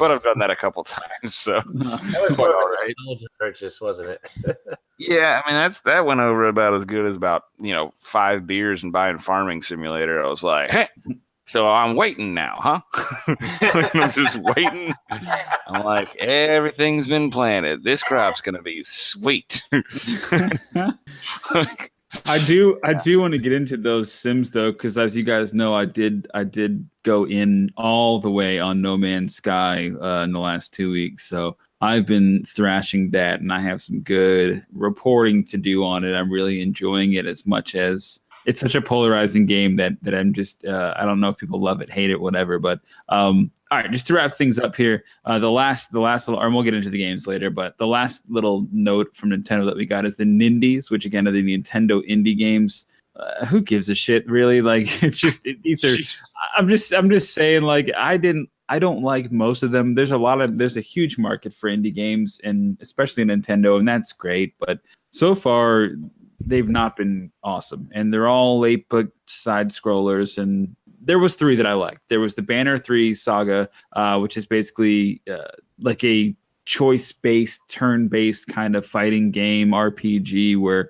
but I've done that a couple times, so that was more of a nostalgia purchase, wasn't it? Yeah, I mean that went over about as good as about 5 beers and buying Farming Simulator. I was like, hey, so I'm waiting now, huh? I'm just waiting. I'm like, everything's been planted. This crop's gonna be sweet. I do want to get into those Sims though, because as you guys know, I did go in all the way on No Man's Sky in the last 2 weeks. So I've been thrashing that, and I have some good reporting to do on it. I'm really enjoying it as much as it's such a polarizing game that I'm just I don't know if people love it, hate it, whatever. But all right, just to wrap things up here, the last little, or we'll get into the games later, but the last little note from Nintendo that we got is the Nindies, which again are the Nintendo indie games. Who gives a shit, really? Like, it's just these are. I'm just saying, like, I don't like most of them. There's a huge market for indie games, and especially Nintendo, and that's great. But so far, they've not been awesome. And they're all 8-bit side scrollers. And there was 3 that I liked. There was the Banner 3 Saga, which is basically like a choice-based, turn-based kind of fighting game RPG where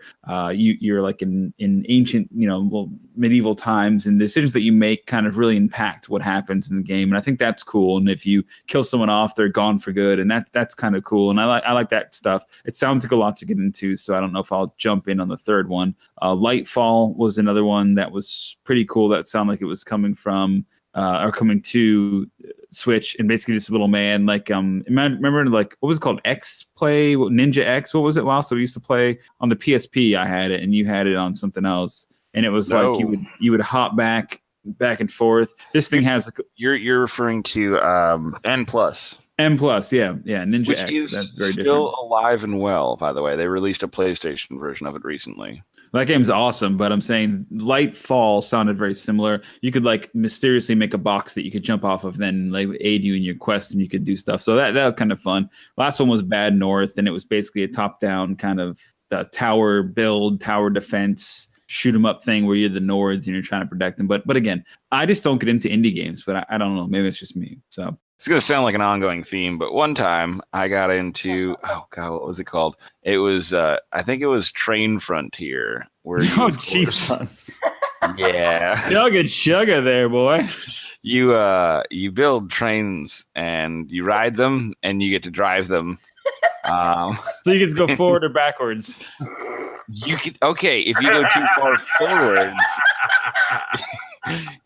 you're like in ancient, medieval times, and decisions that you make kind of really impact what happens in the game. And I think that's cool. And if you kill someone off, they're gone for good, and that's kind of cool. And I like that stuff. It sounds like a lot to get into, so I don't know if I'll jump in on the third one. Lightfall was another one that was pretty cool. That sounded like it was coming from or coming to Switch, and basically this little man, like remember like what was it called, X Play, Ninja X, what was it last that we used to play on the PSP? I had it and you had it on something else, and it was like you would hop back and forth. This thing has like, you're referring to N plus, yeah, Ninja which X is that's very still different. alive and well, by the way. They released a PlayStation version of it recently. That game's awesome, but I'm saying Lightfall sounded very similar. You could like mysteriously make a box that you could jump off of, then like aid you in your quest, and you could do stuff. So that was kind of fun. Last one was Bad North, and it was basically a top-down kind of tower build, tower defense, shoot 'em up thing where you're the Nords and you're trying to protect them. But again, I just don't get into indie games. But I don't know. Maybe it's just me. So. It's going to sound like an ongoing theme, but one time I got into, what was it called? It was, I think it was Train Frontier. Where Jesus. Yeah. Chugga there, boy. You build trains and you ride them and you get to drive them. So you can go forward or backwards. You can, okay, if you go too far forwards...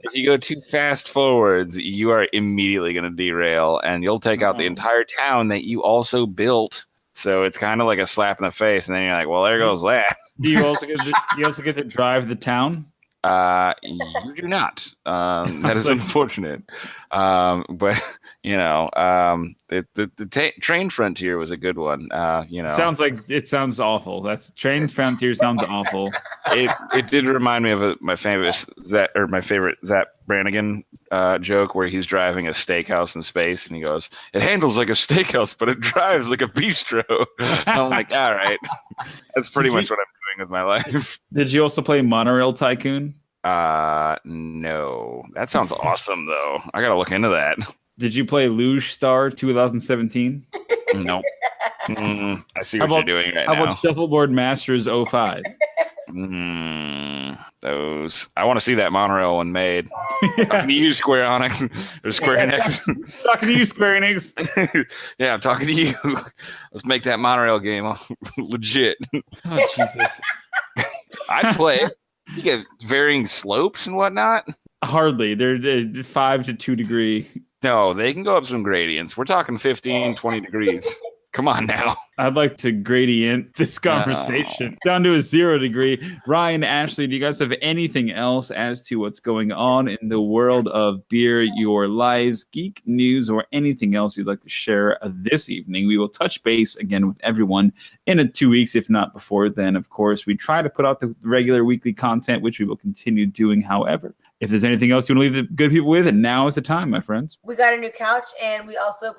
If you go too fast forwards, you are immediately going to derail, and you'll take out the entire town that you also built. So it's kind of like a slap in the face, and then you're like, "Well, there goes that." Do you also get to drive the town? You do not. That is unfortunate. But the Train Frontier was a good one. It sounds awful. That's Train Frontier sounds awful. It did remind me of my favorite Zap Brannigan joke where he's driving a steakhouse in space and he goes, "It handles like a steakhouse, but it drives like a bistro." I'm like, all right, that's pretty much what I'm doing with my life. Did you also play Monorail Tycoon? No. That sounds awesome though. I gotta look into that. Did you play Luge Star 2017? No. I see what you're doing right now. How about Shuffleboard Masters 05? Those. I want to see that monorail one made. Talking to you, Square Enix or Square Enix. Talking to you, Square Enix. Yeah, I'm talking to you. Let's make that monorail game legit. Oh, Jesus. I'd play it. You get varying slopes and whatnot. Hardly. They're 5 to 2 degree. No, they can go up some gradients. We're talking 15, 20 degrees. Come on now. I'd like to gradient this conversation down to a 0 degree. Ryan, Ashley, do you guys have anything else as to what's going on in the world of beer, your lives, geek news, or anything else you'd like to share this evening? We will touch base again with everyone in 2 weeks, if not before then. Of course, we try to put out the regular weekly content, which we will continue doing. However, if there's anything else you want to leave the good people with, and now is the time, my friends. We got a new couch, and we also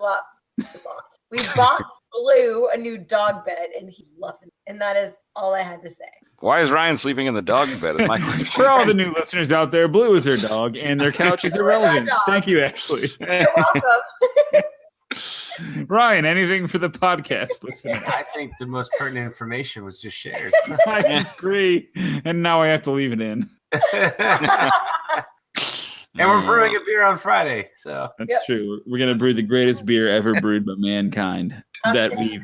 we bought Blue a new dog bed, and he's loving it. And that is all I had to say. Why is Ryan sleeping in the dog bed? Is my question. For all the new listeners out there, Blue is their dog, and their couch is irrelevant. Thank you, Ashley. You're welcome. Ryan, anything for the podcast listener? I think the most pertinent information was just shared. I agree. And now I have to leave it in. And we're brewing a beer on Friday, so that's true. We're gonna brew the greatest beer ever brewed by mankind that we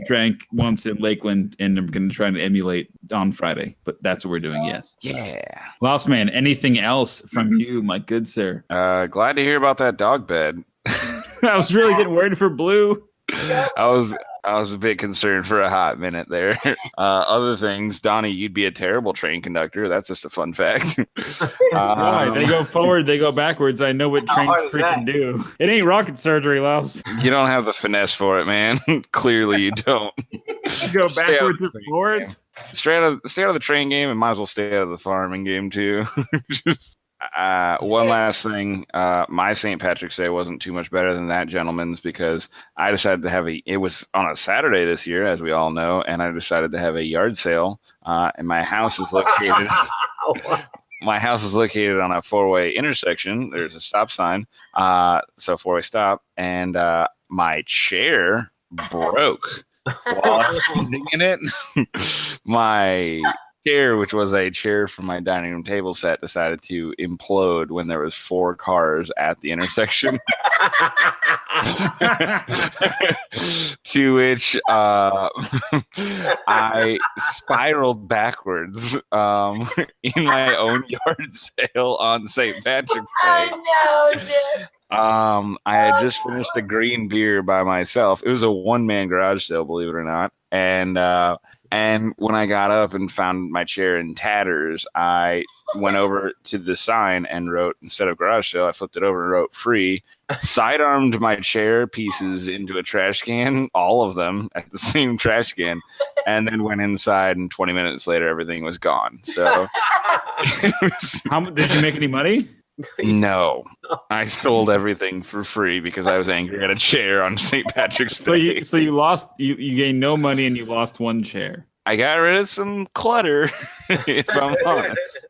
drank once in Lakeland, and I'm gonna try to emulate on Friday. But that's what we're doing. Yes. Yeah. Lost Man. Anything else from you, my good sir? Glad to hear about that dog bed. I was really getting worried for Blue. I was a bit concerned for a hot minute there. Other things, Donnie, you'd be a terrible train conductor. That's just a fun fact. Right. They go forward, they go backwards. I know what trains freaking do. It ain't rocket surgery, Laos. You don't have the finesse for it, man. Clearly you don't. You go backwards and forwards. Stay out of the train game, and might as well stay out of the farming game too. One last thing. My St. Patrick's Day wasn't too much better than that gentleman's because I decided to have it was on a Saturday this year, as we all know, and I decided to have a yard sale. And my house is located. My house is located on a 4-way intersection. There's a stop sign, so 4-way stop, and my chair broke while I was sitting in it. My chair, which was a chair from my dining room table set, decided to implode when there was 4 cars at the intersection. To which I spiraled backwards in my own yard sale on St. Patrick's Day. Oh no, Nick. I had just finished a green beer by myself. It was a 1-man garage sale, believe it or not. And when I got up and found my chair in tatters, I went over to the sign and wrote, instead of garage sale, I flipped it over and wrote free. Sidearmed my chair pieces into a trash can, all of them at the same trash can, and then went inside, and 20 minutes later, everything was gone. So, Did you make any money? No, I sold everything for free because I was angry at a chair on St. Patrick's Day. So you lost, you gained no money and you lost 1 chair. I got rid of some clutter, if I'm honest.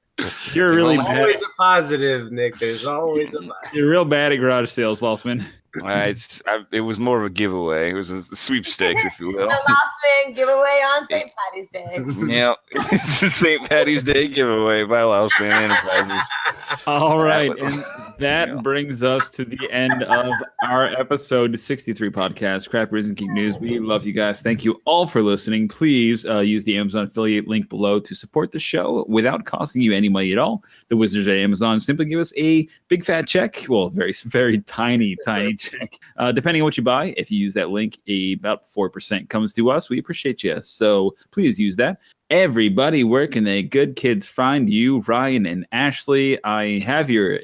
You're really bad. Always a positive, Nick. There's always a positive. You're real bad at garage sales, Lossman. It was more of a giveaway. It was a sweepstakes, if you will. The Lost Man giveaway on St. Patty's Day. Yeah, it's the St. Patty's Day giveaway by Lost Man Enterprises. All right, and that brings us to the end of our episode 63 podcast, Craft Brews Geek News. We love you guys. Thank you all for listening. Please use the Amazon affiliate link below to support the show without costing you any money at all. The wizards at Amazon simply give us a big fat check. Well, very, very tiny check. Depending on what you buy, if you use that link, about 4% comes to us. We appreciate you. So please use that. Everybody, where can the good kids find you, Ryan and Ashley? I have your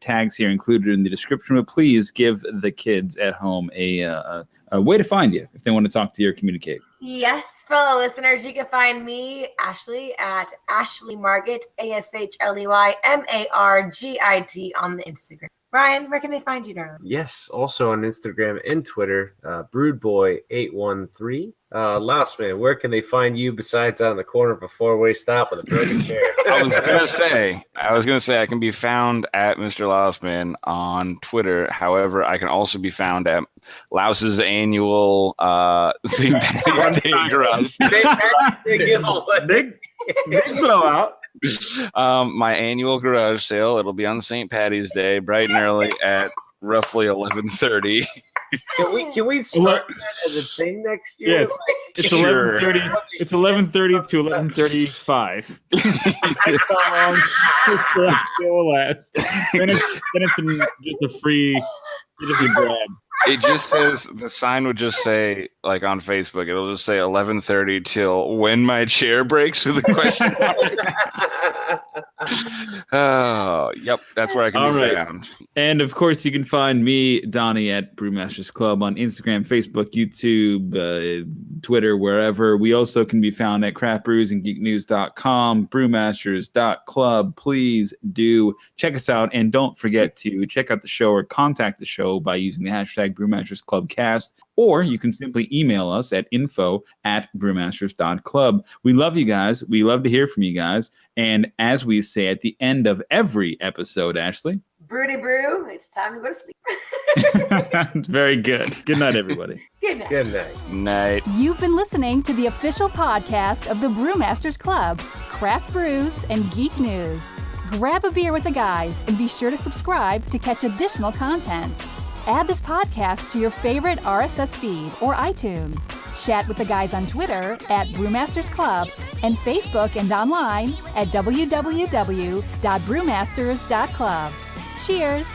tags here included in the description, but please give the kids at home a way to find you if they want to talk to you or communicate. Yes, fellow listeners, you can find me, Ashley, at Ashley Margit, ASHLEY MARGIT on the Instagram. Ryan, where can they find you, darling? Yes, also on Instagram and Twitter, Broodboy813. Last man, where can they find you besides on the corner of a 4-way stop with a broken chair? I was gonna say I can be found at Mr. Lousman on Twitter. However, I can also be found at Louse's annual St. Patty's Day garage. Big blowout. My annual garage sale. It'll be on St. Patty's Day, bright and early at roughly 11:30. Can we start that as a thing next year? Yes, it's 11:30. It's 11:30 to 11:35. That's how long the show will last. Then it's just a free, just a grab. It just says, the sign would just say, like on Facebook, it'll just say 11:30 till when my chair breaks with a question mark. Oh, yep, that's where I can be found. And of course, you can find me, Donnie, at Brewmasters Club on Instagram, Facebook, YouTube, Twitter, wherever. We also can be found at craftbrewsandgeeknews.com, brewmasters.club. Please do check us out, and don't forget to check out the show or contact the show by using the hashtag Brewmasters Club Cast, or you can simply email us at info@brewmasters.club. We love you guys. We love to hear from you guys. And as we say at the end of every episode, Ashley, Broody brew, it's time to go to sleep. Very good. Good night, everybody. Good night. Good night. Night. You've been listening to the official podcast of the Brewmasters Club, Craft Brews and Geek News. Grab a beer with the guys and be sure to subscribe to catch additional content. Add this podcast to your favorite RSS feed or iTunes. Chat with the guys on Twitter at Brewmasters Club and Facebook and online at www.brewmasters.club. Cheers!